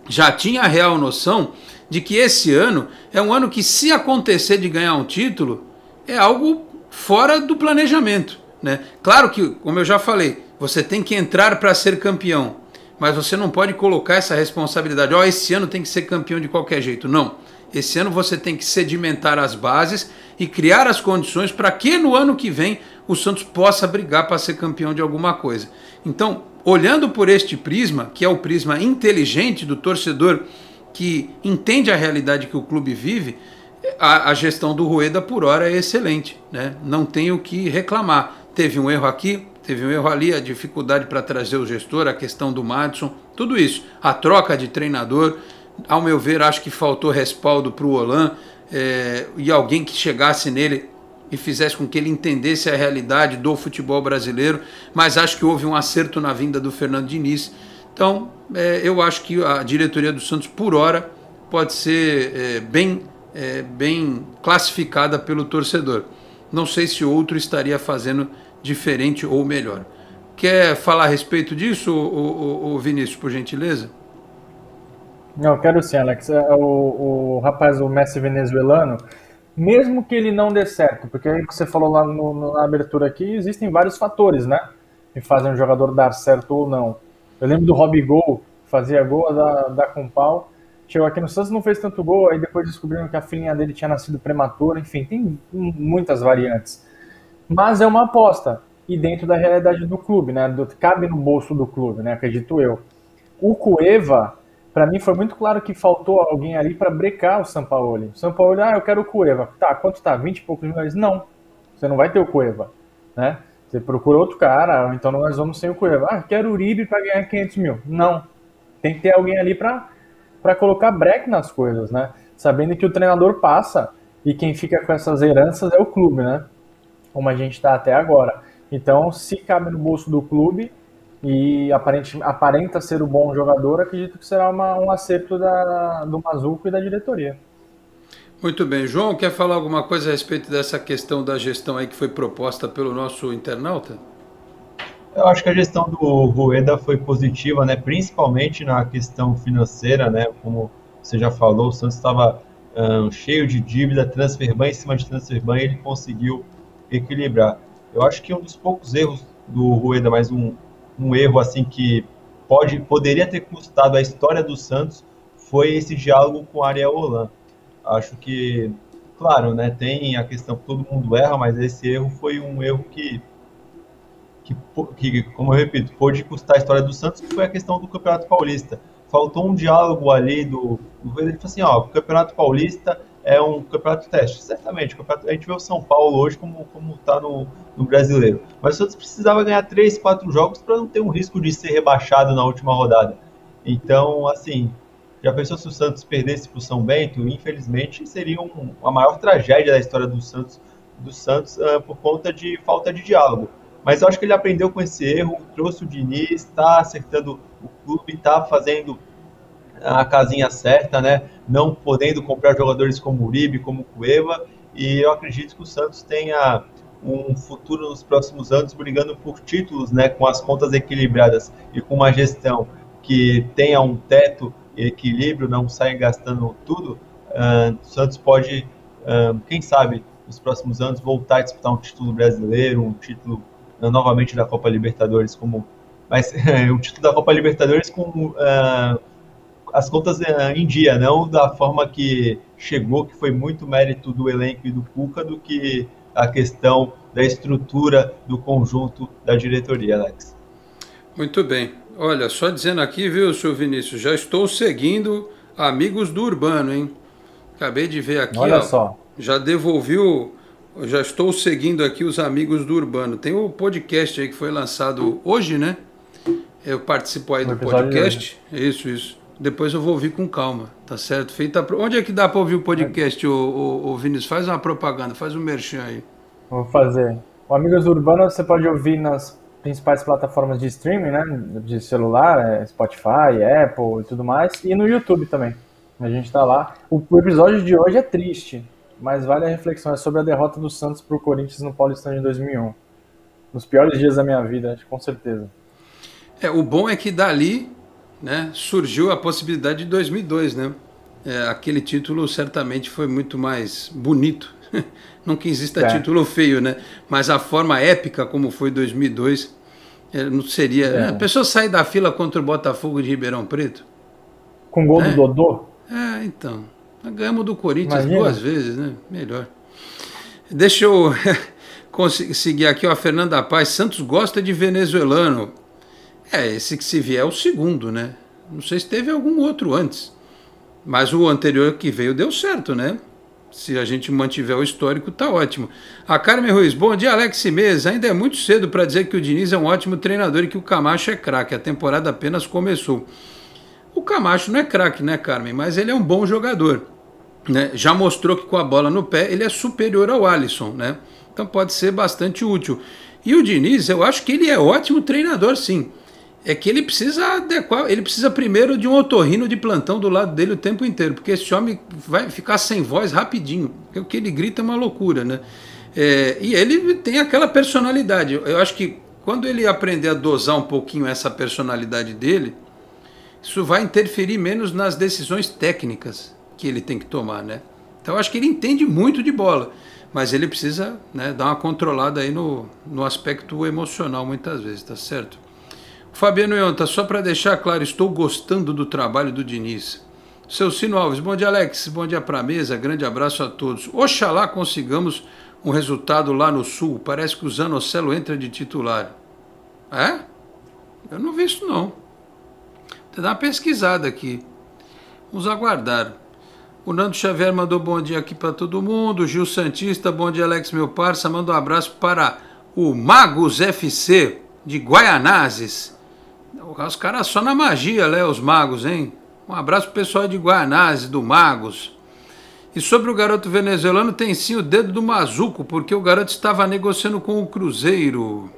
já tinha a real noção de que esse ano é um ano que, se acontecer de ganhar um título, é algo fora do planejamento, né? Claro que, como eu já falei, você tem que entrar para ser campeão, mas você não pode colocar essa responsabilidade, esse ano tem que ser campeão de qualquer jeito. Não. Esse ano você tem que sedimentar as bases e criar as condições para que no ano que vem o Santos possa brigar para ser campeão de alguma coisa. Então, olhando por este prisma, que é o prisma inteligente do torcedor que entende a realidade que o clube vive, a gestão do Rueda por hora é excelente, né? Não tem o que reclamar. Teve um erro aqui, teve um erro ali, a dificuldade para trazer o gestor, a questão do Madison, tudo isso. A troca de treinador, ao meu ver, acho que faltou respaldo para o Olan, e alguém que chegasse nele e fizesse com que ele entendesse a realidade do futebol brasileiro, mas acho que houve um acerto na vinda do Fernando Diniz. Então, eu acho que a diretoria do Santos, por hora, pode ser bem classificada pelo torcedor. Não sei se outro estaria fazendo diferente ou melhor. Quer falar a respeito disso, o Vinícius, por gentileza? Não, quero sim, Alex. O rapaz, o Messi venezuelano, mesmo que ele não dê certo, porque aí você falou lá na abertura aqui, existem vários fatores, né, que fazem um jogador dar certo ou não. Eu lembro do Robigol, que fazia gol da Compal, chegou aqui no Santos, não fez tanto gol, aí depois descobriram que a filhinha dele tinha nascido prematura, enfim, tem muitas variantes. Mas é uma aposta, e dentro da realidade do clube, né, cabe no bolso do clube, né, acredito eu. O Cueva, para mim foi muito claro que faltou alguém ali para brecar o Sampaoli. O Sampaoli, eu quero o Cueva. Tá, quanto tá? 20 e poucos milhões? Não, você não vai ter o Cueva, né? Você procura outro cara, ou então nós vamos sem o Cueva. Quero o Uribe para ganhar 500 mil. Não, tem que ter alguém ali para colocar break nas coisas, né? Sabendo que o treinador passa e quem fica com essas heranças é o clube, né? Como a gente está até agora. Então, se cabe no bolso do clube e aparenta ser um bom jogador, acredito que será um acerto do Mazzuco e da diretoria. Muito bem. João, quer falar alguma coisa a respeito dessa questão da gestão aí que foi proposta pelo nosso internauta? Eu acho que a gestão do Rueda foi positiva, né? Principalmente na questão financeira, né? Como você já falou, o Santos estava cheio de dívida, transfer ban em cima de transfer ban, e ele conseguiu equilibrar. Eu acho que um dos poucos erros do Rueda, mas um erro assim que poderia ter custado a história do Santos, foi esse diálogo com o Ariel Holan. Acho que, claro, né? Tem a questão que todo mundo erra, mas esse erro foi um erro que, como eu repito, pôde custar a história do Santos, que foi a questão do Campeonato Paulista. Faltou um diálogo ali do ele falou assim, ó, o Campeonato Paulista é um campeonato teste. Certamente, a gente vê o São Paulo hoje como está no Brasileiro. Mas o Santos precisava ganhar 3, 4 jogos para não ter um risco de ser rebaixado na última rodada. Então, assim, já pensou se o Santos perdesse para o São Bento? Infelizmente, seria a maior tragédia da história do Santos por conta de falta de diálogo. Mas eu acho que ele aprendeu com esse erro, trouxe o Diniz, está acertando o clube, está fazendo a casinha certa, né? Não podendo comprar jogadores como Uribe, como Cueva, e eu acredito que o Santos tenha um futuro nos próximos anos brigando por títulos, né? Com as contas equilibradas e com uma gestão que tenha um teto e equilíbrio, não saia gastando tudo. O Santos pode, quem sabe, nos próximos anos voltar a disputar um título brasileiro, um título novamente da Copa Libertadores, mas um título da Copa Libertadores com as contas em dia, não da forma que chegou, que foi muito mérito do elenco e do Cuca, do que a questão da estrutura do conjunto da diretoria, Alex. Muito bem. Olha, só dizendo aqui, viu, senhor Vinícius, já estou seguindo Amigos do Urbano, hein? Acabei de ver aqui, olha ó, só. Já já estou seguindo aqui os Amigos do Urbano. Tem o podcast aí que foi lançado hoje, né? Eu participo aí do podcast. Isso. Depois eu vou ouvir com calma, tá certo? Onde é que dá para ouvir o podcast, o Vinícius? Faz uma propaganda, faz um merchan aí. Vou fazer. O Amigos do Urbano você pode ouvir nas principais plataformas de streaming, né? De celular, Spotify, Apple e tudo mais. E no YouTube também. A gente tá lá. O episódio de hoje é triste, mas vale a reflexão. É sobre a derrota do Santos pro Corinthians no Paulistão de 2001. Nos piores dias da minha vida, com certeza. O bom é que dali, né, surgiu a possibilidade de 2002, né? Aquele título certamente foi muito mais bonito. Não que exista título feio, né? Mas a forma épica como foi 2002 não seria... A pessoa sair da fila contra o Botafogo de Ribeirão Preto? Com gol do Dodô? Então. Ganhamos do Corinthians 2 vezes, né? Melhor. Deixa eu seguir aqui, ó, a Fernanda Paz. Santos gosta de venezuelano. Esse que se vier é o segundo, né? Não sei se teve algum outro antes. Mas o anterior que veio deu certo, né? Se a gente mantiver o histórico, tá ótimo. A Carmen Ruiz, bom dia, Alex Mesa. Ainda é muito cedo para dizer que o Diniz é um ótimo treinador e que o Camacho é craque. A temporada apenas começou. O Camacho não é craque, né, Carmen? Mas ele é um bom jogador, né? Já mostrou que com a bola no pé ele é superior ao Alisson, né? Então pode ser bastante útil. E o Diniz, eu acho que ele é ótimo treinador, sim. É que ele precisa adequar, ele precisa primeiro de um otorrino de plantão do lado dele o tempo inteiro, porque esse homem vai ficar sem voz rapidinho, porque o que ele grita é uma loucura, né? E ele tem aquela personalidade. Eu acho que quando ele aprender a dosar um pouquinho essa personalidade dele, isso vai interferir menos nas decisões técnicas que ele tem que tomar, né? Então eu acho que ele entende muito de bola, mas ele precisa, né, dar uma controlada aí no aspecto emocional muitas vezes, tá certo? Fabiano Yonta, só para deixar claro, estou gostando do trabalho do Diniz. Seu Cino Alves, bom dia, Alex, bom dia para a mesa, grande abraço a todos. Oxalá consigamos um resultado lá no Sul, parece que o Zanocelo entra de titular. Eu não vi isso não. Vou dar uma pesquisada aqui. Vamos aguardar. O Nando Xavier mandou bom dia aqui para todo mundo. O Gil Santista, bom dia, Alex, meu parça. Manda um abraço para o Magos FC de Guaianazes. Os caras só na magia, né, os magos, hein? Um abraço pro pessoal de Guaianazes, do Magos. E sobre o garoto venezuelano, tem sim o dedo do Mazuco, porque o garoto estava negociando com o Cruzeiro.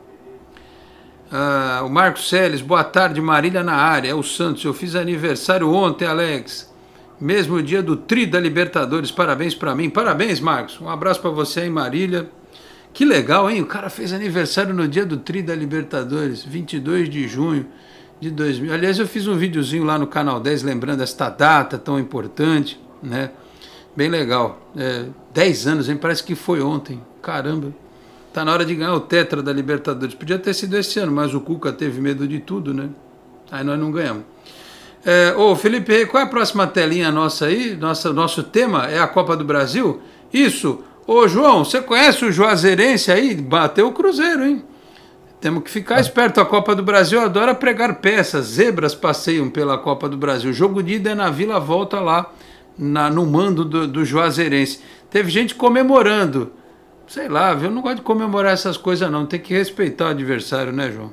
O Marcos Celes, boa tarde, Marília na área. É o Santos, eu fiz aniversário ontem, Alex. mesmo dia do Tri da Libertadores. Parabéns para mim. Parabéns, Marcos. Um abraço para você aí, Marília. Que legal, hein? O cara fez aniversário no dia do Tri da Libertadores, 22 de junho de 2000. Aliás, eu fiz um videozinho lá no Canal 10 lembrando esta data tão importante, né? Bem legal. 10 anos, hein? Parece que foi ontem. Caramba. Tá na hora de ganhar o Tetra da Libertadores. Podia ter sido esse ano, mas o Cuca teve medo de tudo, né? Aí nós não ganhamos. Ô, Felipe, qual é a próxima telinha nossa aí? Nosso tema é a Copa do Brasil? Isso. Ô, João, você conhece o Juazeirense aí? Bateu o Cruzeiro, hein? Temos que ficar esperto. A Copa do Brasil adora pregar peças. Zebras passeiam pela Copa do Brasil. O jogo de ida é na Vila, volta lá no mando do Juazeirense. Teve gente comemorando. Sei lá, eu não gosto de comemorar essas coisas não. Tem que respeitar o adversário, né, João?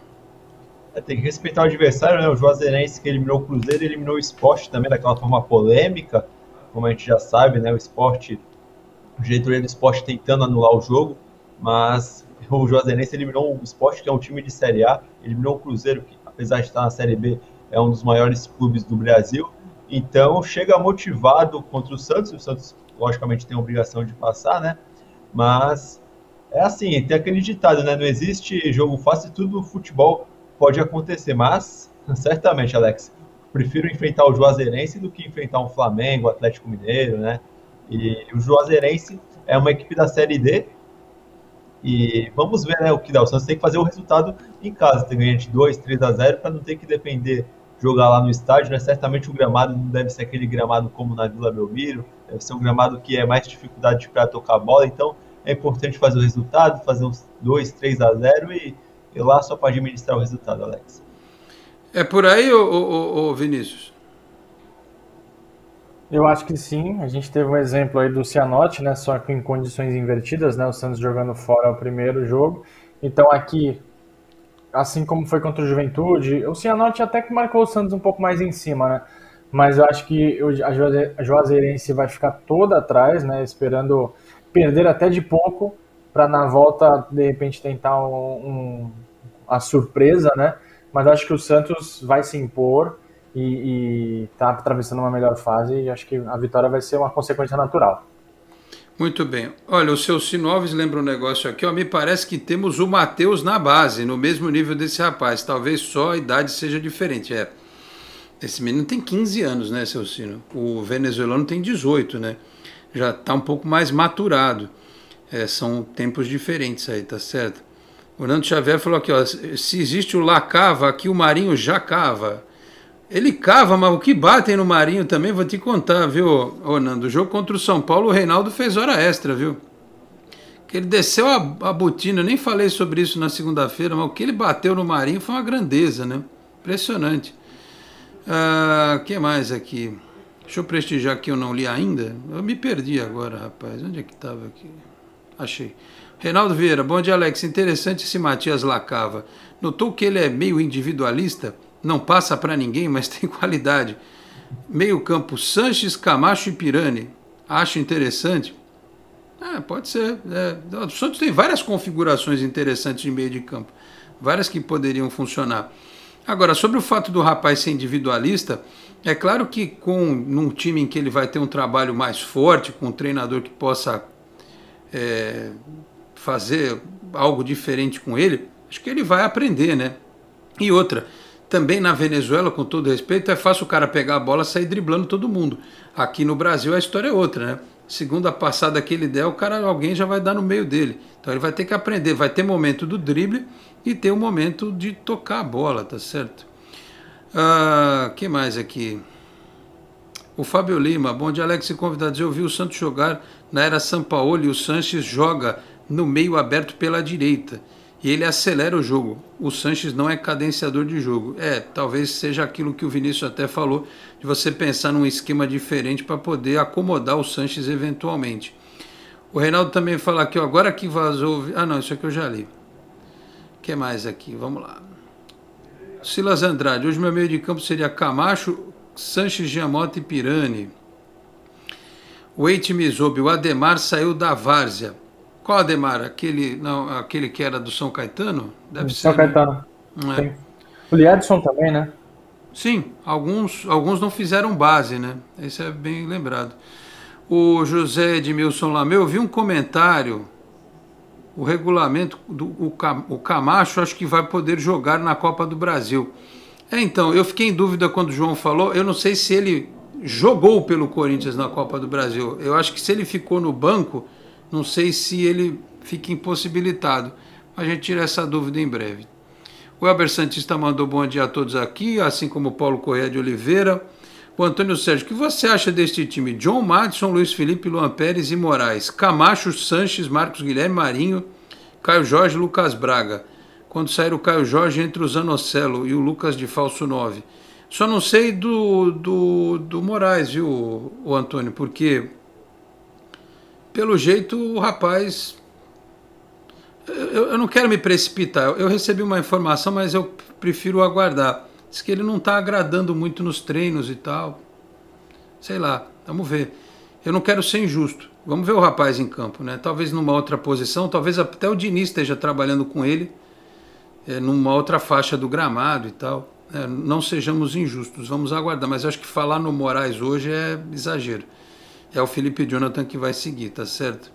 Tem que respeitar o adversário, né? O Juazeirense que eliminou o Cruzeiro, eliminou o Sport também daquela forma polêmica. Como a gente já sabe, né? O Sport, a diretoria do Sport tentando anular o jogo, mas o Juazeirense eliminou o Sport, que é um time de Série A, eliminou o Cruzeiro, que apesar de estar na Série B, é um dos maiores clubes do Brasil. Então chega motivado contra o Santos, logicamente tem a obrigação de passar, né? Mas é assim, tem aquele ditado, né? Não existe jogo fácil, tudo no futebol pode acontecer, mas certamente, Alex, prefiro enfrentar o Juazeirense do que enfrentar um Flamengo, Atlético Mineiro, né? E o Juazeirense é uma equipe da Série D e vamos ver, né, o que dá. O Santos tem que fazer o resultado em casa, tem que ganhar de 2, 3-0 para não ter que depender jogar lá no estádio, né? Certamente o gramado não deve ser aquele gramado como na Vila Belmiro, deve ser um gramado que é mais dificuldade para tocar a bola, então é importante fazer o resultado, fazer uns 2, 3-0 e ir lá só para administrar o resultado, Alex. É por aí, ô Vinícius? Eu acho que sim. A gente teve um exemplo aí do Cianorte, né? Só que em condições invertidas, né? O Santos jogando fora o primeiro jogo. Então aqui, assim como foi contra o Juventude, o Cianorte até que marcou o Santos um pouco mais em cima, né? Mas eu acho que a Juazeirense vai ficar toda atrás, né? Esperando perder até de pouco para na volta, de repente, tentar a surpresa, né? Mas acho que o Santos vai se impor e está atravessando uma melhor fase e acho que a vitória vai ser uma consequência natural. Muito bem. Olha, o seu Sinoves lembra um negócio aqui, ó, me parece que temos o Matheus na base, no mesmo nível desse rapaz, talvez só a idade seja diferente. Esse menino tem 15 anos, né, seu Sino? O venezuelano tem 18, né? Já está um pouco mais maturado. São tempos diferentes aí, tá certo? O Nando Xavier falou aqui, ó, se existe o Lacava, aqui o Marinho já cava. Ele cava, mas o que batem no Marinho também, vou te contar, viu, ô Nando? O jogo contra o São Paulo, o Reinaldo fez hora extra, viu? Que ele desceu a botina, eu nem falei sobre isso na segunda-feira, mas o que ele bateu no Marinho foi uma grandeza, né? Impressionante. O que mais aqui? Deixa eu prestigiar que eu não li ainda. Eu me perdi agora, rapaz. Onde é que estava aqui? Achei. Reinaldo Vieira, bom dia, Alex. Interessante esse Matias Lacava. Notou que ele é meio individualista? Não passa para ninguém, mas tem qualidade. Meio campo, Sanches, Camacho e Pirani. Acho interessante. Pode ser. O Santos tem várias configurações interessantes de meio de campo. Várias que poderiam funcionar. Agora, sobre o fato do rapaz ser individualista, é claro que num time em que ele vai ter um trabalho mais forte, com um treinador que possa fazer algo diferente com ele, acho que ele vai aprender, né? E outra, também na Venezuela, com todo respeito, é fácil o cara pegar a bola e sair driblando todo mundo. Aqui no Brasil a história é outra, né? Segunda passada que ele der, alguém já vai dar no meio dele. Então ele vai ter que aprender, vai ter momento do drible e ter o momento de tocar a bola, tá certo? Que mais aqui? O Fábio Lima, bom dia, Alex e convidados. Eu vi o Santos jogar na era Sampaoli e o Sanches joga no meio aberto pela direita e ele acelera o jogo. O Sanches não é cadenciador de jogo. Talvez seja aquilo que o Vinícius até falou, de você pensar num esquema diferente para poder acomodar o Sanches eventualmente. O Reinaldo também fala aqui, ó, agora que vazou... não, isso aqui eu já li. O que mais aqui? Vamos lá. Silas Andrade, hoje meu meio de campo seria Camacho, Sanches, Giamota e Pirani. O Eite Mizobi, o Ademar saiu da várzea. Qual Ademar? Aquele que era do São Caetano? Deve ser. São Caetano. Né? O Liedson também, né? Sim, alguns não fizeram base, né? Isso é bem lembrado. O José Edmilson Lameu, eu vi um comentário, o regulamento, o Camacho acho que vai poder jogar na Copa do Brasil. Então, eu fiquei em dúvida quando o João falou, eu não sei se ele jogou pelo Corinthians na Copa do Brasil. Eu acho que se ele ficou no banco, não sei se ele fica impossibilitado. A gente tira essa dúvida em breve. O Elber Santista mandou bom dia a todos aqui, assim como o Paulo Correia de Oliveira. O Antônio Sérgio, o que você acha deste time? John Madison, Luiz Felipe, Luan Pérez e Moraes. Camacho, Sanches, Marcos Guilherme, Marinho, Caio Jorge, Lucas Braga. Quando sair o Caio Jorge, entre o Zanocelo e o Lucas de falso 9. Só não sei do Moraes, viu, o Antônio? Porque, pelo jeito, o rapaz... Eu não quero me precipitar. Eu recebi uma informação, mas eu prefiro aguardar. Diz que ele não está agradando muito nos treinos e tal. Sei lá, vamos ver. Eu não quero ser injusto. Vamos ver o rapaz em campo, né? Talvez numa outra posição, talvez até o Diniz esteja trabalhando com ele numa outra faixa do gramado e tal. Não sejamos injustos, vamos aguardar. Mas eu acho que falar no Moraes hoje é exagero. É o Felipe Jonathan que vai seguir, tá certo?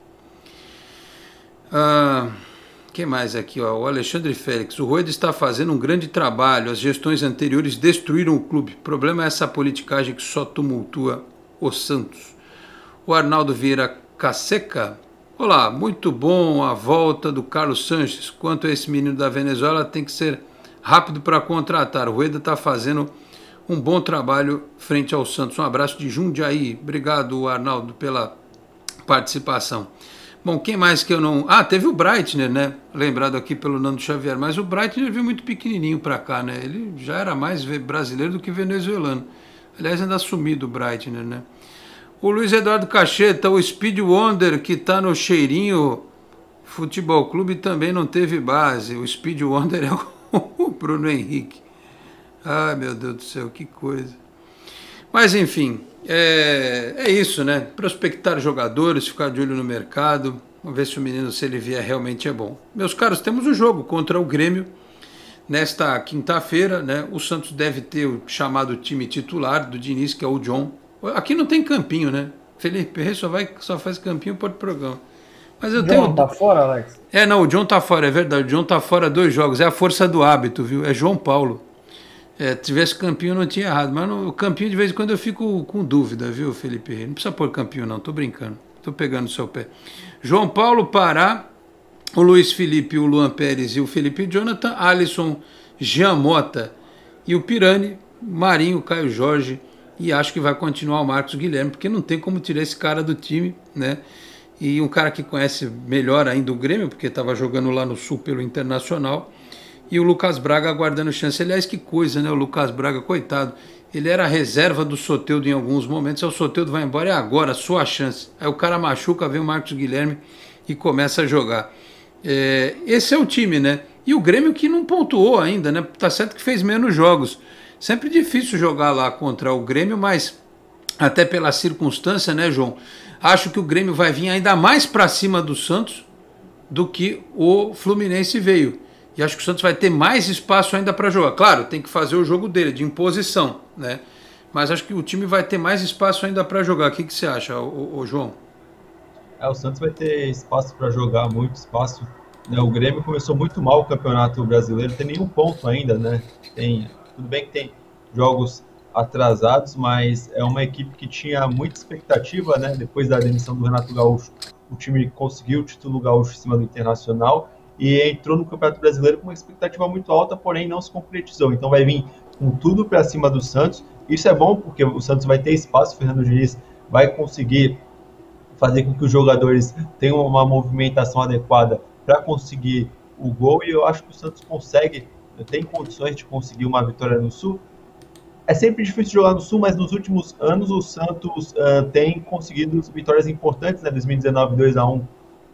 Quem mais aqui? Ó? O Alexandre Félix. O Rueda está fazendo um grande trabalho. As gestões anteriores destruíram o clube. O problema é essa politicagem que só tumultua o Santos. O Arnaldo Vieira Caseca. Olá, muito bom a volta do Carlos Sanches. Quanto a esse menino da Venezuela, tem que ser rápido para contratar. O Rueda está fazendo um bom trabalho frente ao Santos. Um abraço de Jundiaí. Obrigado, Arnaldo, pela participação. Bom, quem mais que eu não... teve o Breitner, né? Lembrado aqui pelo Nando Xavier. Mas o Breitner veio muito pequenininho para cá, né? Ele já era mais brasileiro do que venezuelano. Aliás, ainda sumido o Breitner, né? O Luiz Eduardo Cacheta, o Speed Wonder, que está no Cheirinho Futebol Clube, também não teve base. O Speed Wonder é o Bruno Henrique. Ai, meu Deus do céu, que coisa. Mas, enfim... É isso, né? Prospectar jogadores, ficar de olho no mercado. Vamos ver se o menino, se ele vier, realmente é bom. Meus caros, temos um jogo contra o Grêmio nesta quinta-feira, né? O Santos deve ter o chamado time titular do Diniz, que é o John. Aqui não tem campinho, né? Felipe Rey só faz campinho por programa. Mas eu John tá fora, Alex? Não, o John tá fora, é verdade. O John tá fora 2 jogos. É a força do hábito, viu? É João Paulo. Tivesse campinho não tinha errado, mas no campinho de vez em quando eu fico com dúvida, viu, Felipe? Não precisa pôr campinho não, tô brincando, tô pegando o seu pé. João Paulo, Pará, o Luiz Felipe, o Luan Pérez e o Felipe Jonathan, Alisson, Jean Mota e o Pirani, Marinho, Caio Jorge, e acho que vai continuar o Marcos Guilherme, porque não tem como tirar esse cara do time, né? E um cara que conhece melhor ainda o Grêmio, porque estava jogando lá no Sul pelo Internacional. E o Lucas Braga aguardando chance. Aliás, que coisa, né? O Lucas Braga, coitado. Ele era a reserva do Soteldo em alguns momentos. O Soteldo vai embora, é agora, a sua chance. Aí o cara machuca, vem o Marcos Guilherme e começa a jogar. Esse é o time, né? E o Grêmio que não pontuou ainda, né? Tá certo que fez menos jogos. Sempre difícil jogar lá contra o Grêmio, mas até pela circunstância, né, João? Acho que o Grêmio vai vir ainda mais para cima do Santos do que o Fluminense veio. E acho que o Santos vai ter mais espaço ainda para jogar. Claro, tem que fazer o jogo dele, de imposição, né? Mas acho que o time vai ter mais espaço ainda para jogar. O que você acha, João? O Santos vai ter espaço para jogar, muito espaço. Né? O Grêmio começou muito mal o Campeonato Brasileiro, não tem nenhum ponto ainda, né? Tudo bem que tem jogos atrasados, mas é uma equipe que tinha muita expectativa, né? Depois da demissão do Renato Gaúcho, o time conseguiu o título gaúcho em cima do Internacional e entrou no Campeonato Brasileiro com uma expectativa muito alta, porém não se concretizou. Então vai vir com tudo para cima do Santos. Isso é bom porque o Santos vai ter espaço, o Fernando Diniz vai conseguir fazer com que os jogadores tenham uma movimentação adequada para conseguir o gol, e eu acho que o Santos tem condições de conseguir uma vitória no Sul. É sempre difícil jogar no Sul, mas nos últimos anos o Santos tem conseguido vitórias importantes, né? 2019, 2-1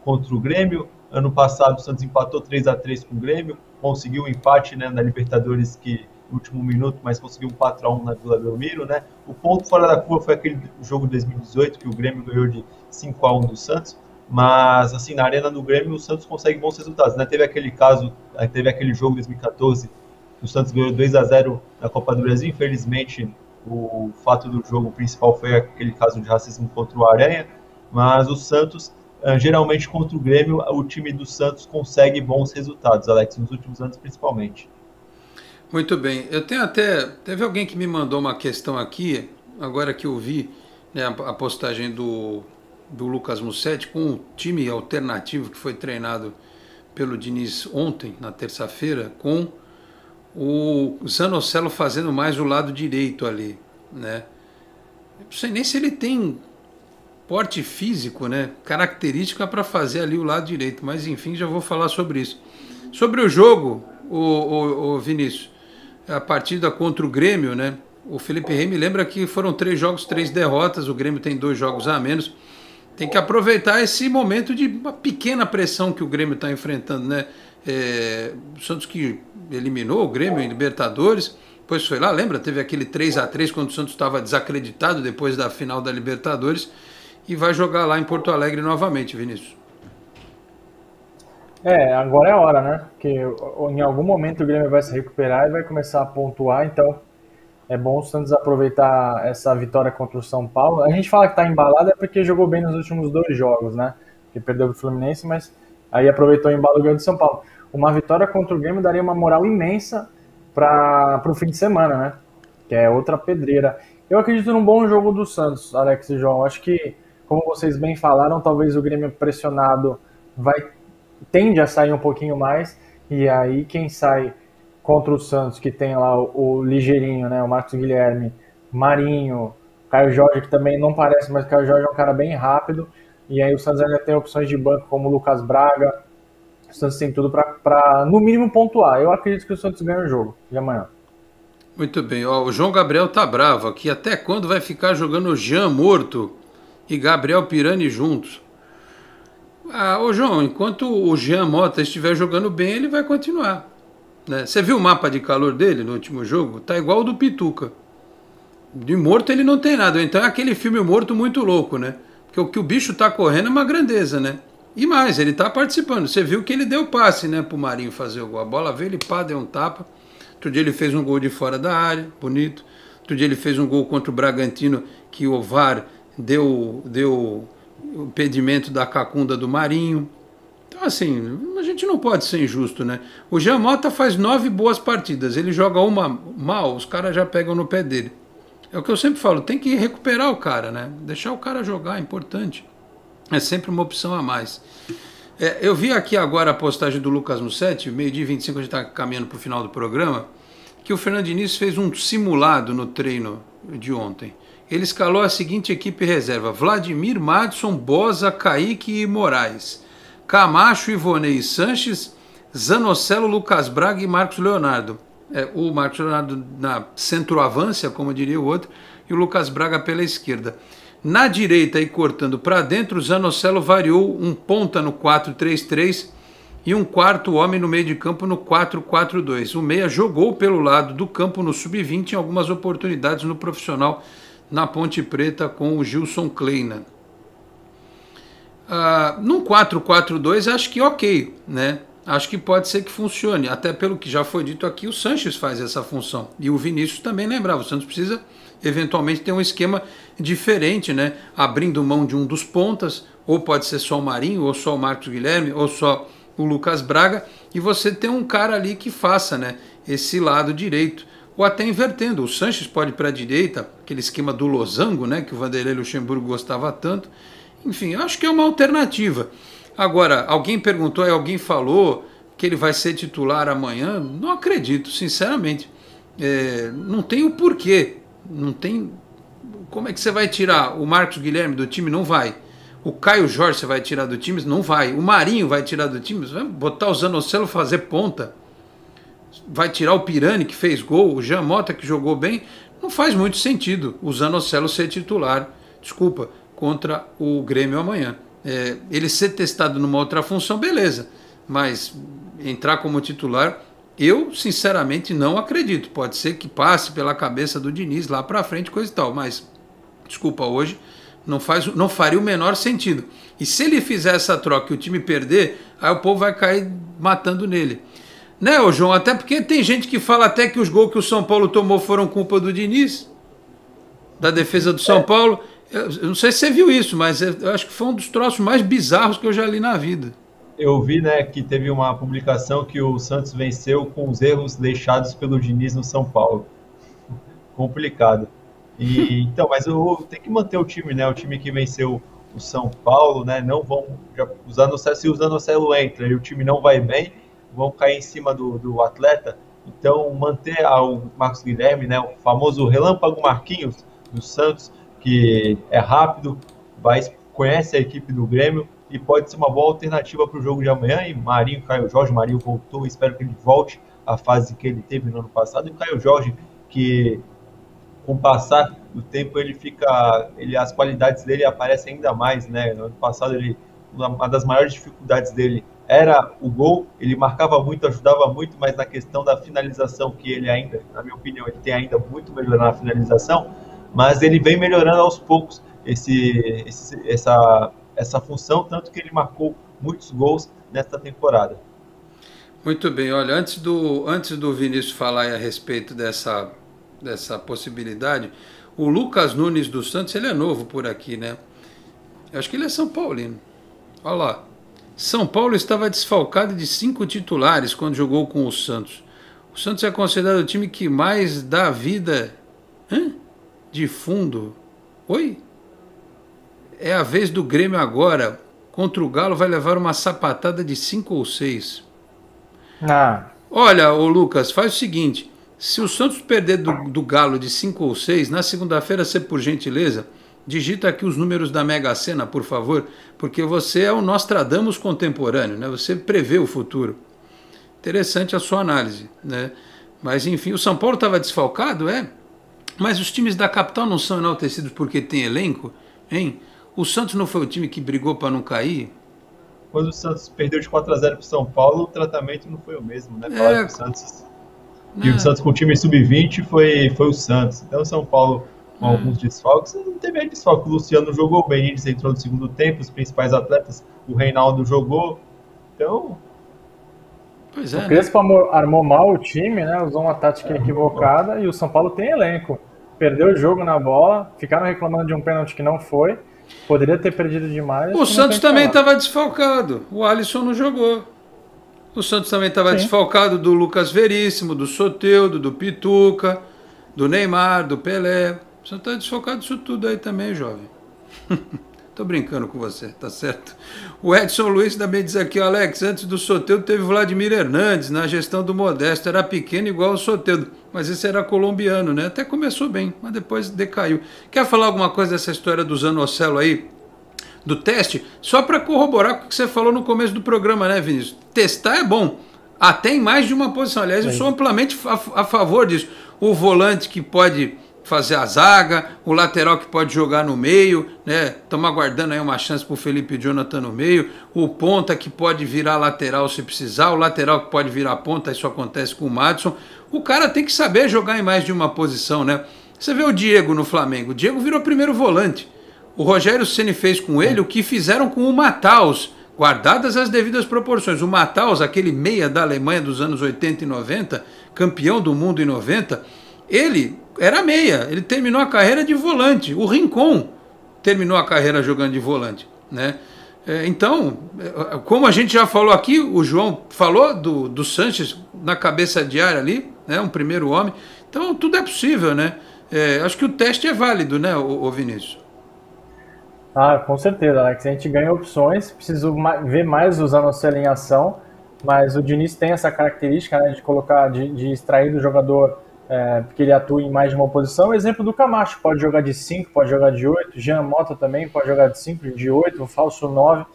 contra o Grêmio. Ano passado o Santos empatou 3-3 com o Grêmio, conseguiu um empate, né, na Libertadores no último minuto, mas conseguiu um 4-1 na Vila Belmiro, né? O ponto fora da curva foi aquele jogo de 2018 que o Grêmio ganhou de 5-1 do Santos, mas assim, na arena do Grêmio o Santos consegue bons resultados, né? Teve aquele jogo de 2014 O Santos ganhou 2-0 na Copa do Brasil. Infelizmente, o fato do jogo principal foi aquele caso de racismo contra o Aranha, mas o Santos, geralmente contra o Grêmio, o time do Santos consegue bons resultados, Alex, nos últimos anos principalmente. Muito bem. Eu tenho teve alguém que me mandou uma questão aqui, agora que eu vi, né, a postagem do Lucas Mussetti com o time alternativo que foi treinado pelo Diniz ontem, na terça-feira, com o Zanocelo fazendo mais o lado direito ali, né? Eu não sei nem se ele tem porte físico, né, característica para fazer ali o lado direito, mas enfim, já vou falar sobre isso. Sobre o jogo, o Vinícius, a partida contra o Grêmio, né, o Felipe Rey me lembra que foram 3 jogos, 3 derrotas, o Grêmio tem 2 jogos a menos, tem que aproveitar esse momento de uma pequena pressão que o Grêmio está enfrentando, né? O Santos que eliminou o Grêmio em Libertadores, depois foi lá, lembra? Teve aquele 3-3 quando o Santos estava desacreditado depois da final da Libertadores e vai jogar lá em Porto Alegre novamente, Vinícius. Agora é a hora, né? Porque em algum momento o Grêmio vai se recuperar e vai começar a pontuar, então é bom o Santos aproveitar essa vitória contra o São Paulo. A gente fala que tá embalado é porque jogou bem nos últimos 2 jogos, né? Que perdeu pro Fluminense, mas aí aproveitou o embalo e ganhou de São Paulo. Uma vitória contra o Grêmio daria uma moral imensa para o fim de semana, né? Que é outra pedreira. Eu acredito num bom jogo do Santos, Alex e João. Acho que, como vocês bem falaram, talvez o Grêmio pressionado tende a sair um pouquinho mais, e aí quem sai contra o Santos, que tem lá o ligeirinho, né, o Marcos Guilherme, Marinho, Caio Jorge, que também não parece, mas o Caio Jorge é um cara bem rápido, e aí o Santos ainda tem opções de banco como o Lucas Braga. O Santos tem tudo para no mínimo pontuar. Eu acredito que o Santos ganha o jogo de amanhã. Muito bem, o João Gabriel tá bravo aqui, até quando vai ficar jogando o Jean morto e Gabriel Pirani juntos? Ô João, enquanto o Jean Mota estiver jogando bem, ele vai continuar, né? Você viu o mapa de calor dele no último jogo? Tá igual o do Pituca. De morto ele não tem nada. Então é aquele filme morto muito louco, né? Porque o que o bicho tá correndo é uma grandeza, né? E mais, ele tá participando. Você viu que ele deu passe, né, pro Marinho fazer o gol. A bola veio, ele deu um tapa. Outro dia ele fez um gol de fora da área, bonito. Outro dia ele fez um gol contra o Bragantino, que o VAR deu o impedimento da cacunda do Marinho. Então, assim, a gente não pode ser injusto, né? O Jean Mota faz 9 boas partidas, ele joga uma mal, os caras já pegam no pé dele. É o que eu sempre falo, tem que recuperar o cara, né? Deixar o cara jogar é importante. É sempre uma opção a mais. Eu vi aqui agora a postagem do Lucas Mussetti, 12h25, a gente está caminhando para o final do programa, que o Fernando Diniz fez um simulado no treino de ontem. Ele escalou a seguinte equipe reserva: Vladimir, Madison, Boza, Kaique e Moraes, Camacho, Ivonei e Sanches, Zanocelo, Lucas Braga e Marcos Leonardo. O Marcos Leonardo na centroavância, como diria o outro, e o Lucas Braga pela esquerda. Na direita e cortando para dentro, o Zanocelo variou um ponta no 4-3-3 e um quarto homem no meio de campo no 4-4-2. O meia jogou pelo lado do campo no sub-20 em algumas oportunidades no profissional na Ponte Preta com o Gilson Kleina. Num 4-4-2 acho que ok, né? Acho que pode ser que funcione, até pelo que já foi dito aqui, o Sanches faz essa função. E o Vinícius também lembrava, o Santos precisa eventualmente ter um esquema diferente, né? Abrindo mão de um dos pontas, ou pode ser só o Marinho, ou só o Marcos Guilherme, ou só o Lucas Braga, e você tem um cara ali que faça, né, esse lado direito, ou até invertendo. O Sanches pode ir para a direita, aquele esquema do losango, né, que o Vanderlei Luxemburgo gostava tanto. Enfim, eu acho que é uma alternativa. Agora, alguém perguntou, alguém falou que ele vai ser titular amanhã. Não acredito, sinceramente. Não tem o porquê. Não tem. Como é que você vai tirar o Marcos Guilherme do time? Não vai. O Caio Jorge você vai tirar do time? Não vai. O Marinho vai tirar do time? Você vai botar o Zanocelo fazer ponta? Vai tirar o Pirani, que fez gol? O Jean Mota, que jogou bem? Não faz muito sentido o Zanocelo ser titular. Desculpa, contra o Grêmio amanhã. Ele ser testado numa outra função, beleza, mas entrar como titular, eu sinceramente não acredito. Pode ser que passe pela cabeça do Diniz lá pra frente, coisa e tal, mas desculpa, hoje não faria o menor sentido. E se ele fizer essa troca e o time perder, aí o povo vai cair matando nele. Né, ô João? Até porque tem gente que fala até que os gols que o São Paulo tomou foram culpa do Diniz, da defesa do São Paulo. Eu não sei se você viu isso, mas eu acho que foi um dos troços mais bizarros que eu já li na vida. Eu vi, né, que teve uma publicação que o Santos venceu com os erros deixados pelo Diniz no São Paulo. Complicado. Então, mas eu tenho que manter o time, né? O time que venceu o São Paulo, né? Não vão se o Zanocelo entra e o time não vai bem, vão cair em cima do atleta. Então, manter o Marcos Guilherme, né? O famoso Relâmpago Marquinhos do Santos, que é rápido, conhece a equipe do Grêmio e pode ser uma boa alternativa para o jogo de amanhã. E Marinho, Caio Jorge, Marinho voltou, espero que ele volte à fase que ele teve no ano passado. E o Caio Jorge, que com o passar do tempo as qualidades dele aparecem ainda mais, né? No ano passado uma das maiores dificuldades dele era o gol, ele marcava muito, ajudava muito, mas na questão da finalização, que ele ainda, na minha opinião, ele tem ainda muito a melhorar na finalização, mas ele vem melhorando aos poucos essa função, tanto que ele marcou muitos gols nesta temporada. Muito bem, olha, antes do Vinícius falar a respeito dessa possibilidade, o Lucas Nunes dos Santos, ele é novo por aqui, né? Eu acho que ele é São Paulino. Olha lá. São Paulo estava desfalcado de 5 titulares quando jogou com o Santos. O Santos é considerado o time que mais dá vida de fundo. Oi? É a vez do Grêmio agora. Contra o Galo vai levar uma sapatada de 5 ou 6. Olha, ô Lucas, faz o seguinte. Se o Santos perder do Galo de 5 ou 6, na segunda-feira, você, por gentileza, digita aqui os números da Mega Sena, por favor, porque você é o Nostradamus contemporâneo, né? Você prevê o futuro. Interessante a sua análise, né? Mas, enfim, o São Paulo estava desfalcado, mas os times da capital não são enaltecidos porque tem elenco, hein? O Santos não foi o time que brigou para não cair? Quando o Santos perdeu de 4-0 para o São Paulo, o tratamento não foi o mesmo, né? Falar que o Santos... E o Santos com o time sub-20 foi o Santos. Então o São Paulo com alguns desfalques, não teve desfalque. O Luciano jogou, o Benítez entrou no segundo tempo, os principais atletas, o Reinaldo jogou. Então... Pois é, o Crespo armou mal o time, né? Usou uma tática equivocada e o São Paulo tem elenco. Perdeu o jogo na bola, ficaram reclamando de um pênalti que não foi. Poderia ter perdido demais. O Santos também estava desfalcado. O Alisson não jogou. O Santos também estava desfalcado do Lucas Veríssimo, do Soteldo, do Pituca, do Neymar, do Pelé. O Santos está desfalcado disso tudo aí também, jovem. Tô brincando com você, tá certo? O Edson Luiz também diz aqui, Alex, antes do Soteldo teve Vladimir Hernandes na gestão do Modesto. Era pequeno igual o Soteldo, mas esse era colombiano, né? Até começou bem, mas depois decaiu. Quer falar alguma coisa dessa história do Zanocelo aí? Do teste, só para corroborar com o que você falou no começo do programa, né, Vinícius? Testar é bom, até em mais de uma posição. Aliás, eu sou amplamente a favor disso. O volante que pode fazer a zaga, o lateral que pode jogar no meio, né? Estamos aguardando aí uma chance para o Felipe Jonathan no meio, o ponta que pode virar lateral se precisar, o lateral que pode virar ponta, isso acontece com o Madison. O cara tem que saber jogar em mais de uma posição, né? Você vê o Diego no Flamengo, o Diego virou primeiro volante. O Rogério Ceni fez com ele o que fizeram com o Matheus, guardadas as devidas proporções. O Matheus, aquele meia da Alemanha dos anos 80 e 90, campeão do mundo em 90, ele era meia, ele terminou a carreira de volante. O Rincon terminou a carreira jogando de volante, né? Então, como a gente já falou aqui, o João falou do Sanches na cabeça de área ali, né? Um primeiro homem. Então, tudo é possível, né? Acho que o teste é válido, né, o Vinícius? Com certeza, Alex. A gente ganha opções, preciso ver mais o Zanocelo em ação, mas o Diniz tem essa característica, né, de colocar, de extrair do jogador, porque ele atua em mais de uma posição. O exemplo do Camacho, pode jogar de 5, pode jogar de 8, Jean Mota também pode jogar de 5, de 8, um falso 9.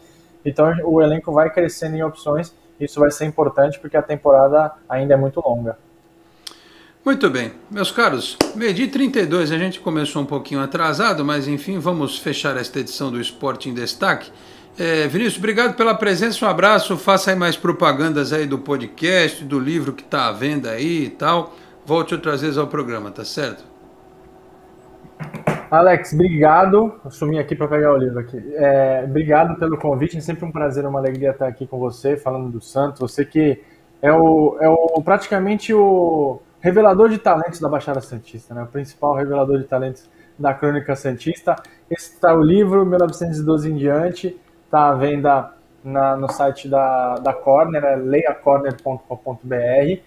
Então o elenco vai crescendo em opções, isso vai ser importante porque a temporada ainda é muito longa. Muito bem, meus caros, 12h32, a gente começou um pouquinho atrasado, mas enfim, vamos fechar esta edição do Esporte em Destaque. Vinícius, obrigado pela presença, um abraço, faça aí mais propagandas aí do podcast, do livro que está à venda aí e tal, volte outras vezes ao programa, tá certo? Alex, obrigado, eu sumi aqui para pegar o livro aqui, obrigado pelo convite, é sempre um prazer, uma alegria estar aqui com você, falando do Santos, você que praticamente o revelador de talentos da Baixada Santista, né? O principal revelador de talentos da Crônica Santista. Esse está o livro, 1912 em diante, está à venda no site da Corner, leiacorner.com.br.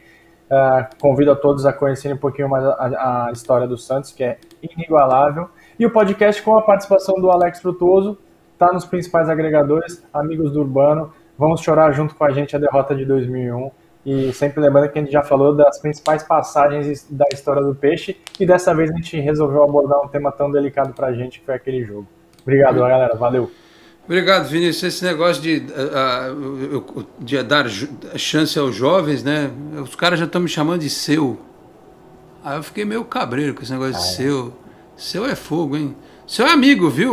Convido a todos a conhecerem um pouquinho mais a história do Santos, que é inigualável. E o podcast com a participação do Alex Frutuoso está nos principais agregadores, amigos do Urbano. Vamos chorar junto com a gente a derrota de 2001. E sempre lembrando que a gente já falou das principais passagens da história do Peixe, e dessa vez a gente resolveu abordar um tema tão delicado pra gente, que foi aquele jogo. Obrigado, galera. Valeu. Obrigado, Vinícius. Esse negócio de dar chance aos jovens, né? Os caras já estão me chamando de seu. Aí eu fiquei meio cabreiro com esse negócio de seu. Seu é fogo, hein? Seu é amigo, viu,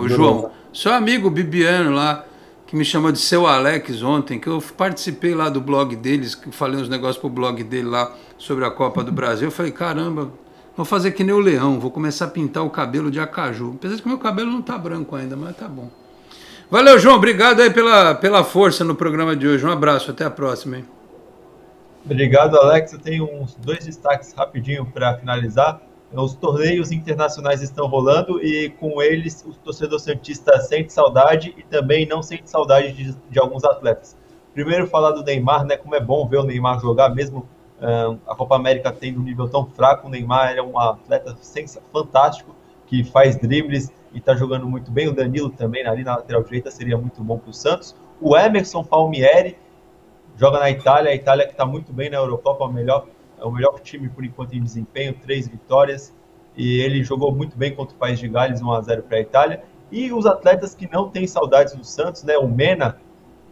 João? Seu amigo Bibiano lá, que me chamou de seu Alex ontem, que eu participei lá do blog deles, que falei uns negócios pro blog dele lá sobre a Copa do Brasil. Eu falei, caramba, vou fazer que nem o Leão, vou começar a pintar o cabelo de acaju. Apesar de que meu cabelo não tá branco ainda, mas tá bom. Valeu, João, obrigado aí pela força no programa de hoje. Um abraço, até a próxima, hein? Obrigado, Alex. Eu tenho uns 2 destaques rapidinho para finalizar. Os torneios internacionais estão rolando e com eles o torcedor santista sente saudade e também não sente saudade de alguns atletas. Primeiro falar do Neymar, né? Como é bom ver o Neymar jogar, mesmo a Copa América tendo um nível tão fraco. O Neymar é um atleta fantástico, que faz dribles e está jogando muito bem. O Danilo também ali na lateral direita seria muito bom para o Santos. O Emerson Palmieri joga na Itália, a Itália que está muito bem na Eurocopa, é o melhor time por enquanto em desempenho, 3 vitórias, e ele jogou muito bem contra o País de Gales, 1-0 para a Itália. E os atletas que não têm saudades do Santos, né? O Mena,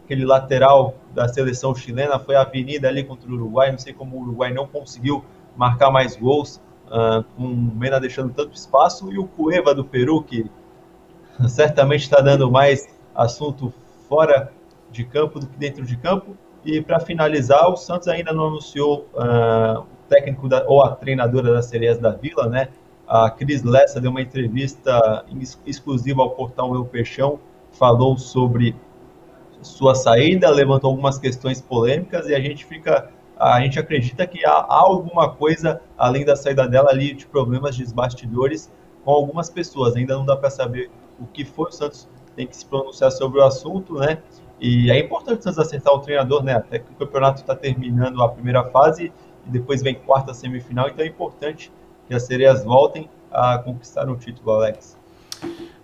aquele lateral da seleção chilena, foi à avenida ali contra o Uruguai, não sei como o Uruguai não conseguiu marcar mais gols, com o Mena deixando tanto espaço, e o Cueva do Peru, que certamente está dando mais assunto fora de campo do que dentro de campo. E para finalizar, o Santos ainda não anunciou o técnico ou a treinadora das Sereias da Vila, né? A Cris Lessa deu uma entrevista exclusiva ao portal Meu Peixão, falou sobre sua saída, levantou algumas questões polêmicas, e a gente acredita que há alguma coisa além da saída dela ali, de problemas de bastidores com algumas pessoas. Ainda não dá para saber o que foi. O Santos tem que se pronunciar sobre o assunto, né? E é importante o Santos acertar o treinador, né? Até que o campeonato está terminando a primeira fase e depois vem quarta semifinal, então é importante que as Sereias voltem a conquistar um título, Alex.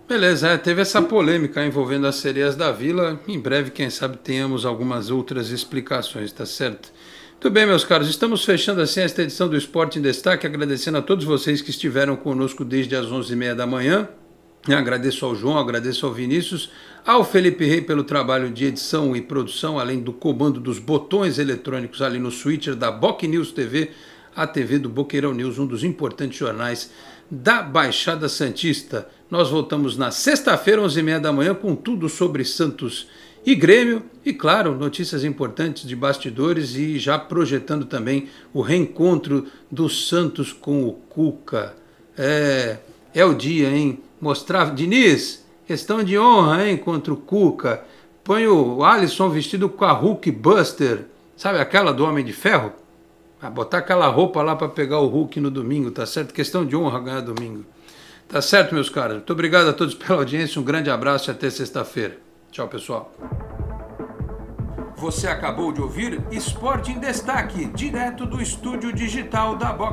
Beleza, teve essa polêmica envolvendo as Sereias da Vila. Em breve, quem sabe, tenhamos algumas outras explicações, tá certo? Muito bem, meus caros, estamos fechando assim esta edição do Esporte em Destaque, agradecendo a todos vocês que estiveram conosco desde as 11h30 da manhã. Eu agradeço ao João, agradeço ao Vinícius, ao Felipe Rey pelo trabalho de edição e produção, além do comando dos botões eletrônicos ali no switcher da Boc News TV, a TV do Boqueirão News, um dos importantes jornais da Baixada Santista. Nós voltamos na sexta-feira, 11h30 da manhã, com tudo sobre Santos e Grêmio, e claro, notícias importantes de bastidores, e já projetando também o reencontro do Santos com o Cuca. É o dia, hein? Mostrar, Diniz, questão de honra, hein, contra o Cuca. Põe o Alisson vestido com a Hulk Buster, sabe aquela do Homem de Ferro? Vai botar aquela roupa lá para pegar o Hulk no domingo, tá certo? Questão de honra ganhar domingo. Tá certo, meus caros? Muito obrigado a todos pela audiência, um grande abraço e até sexta-feira. Tchau, pessoal. Você acabou de ouvir Esporte em Destaque, direto do estúdio digital da Boc.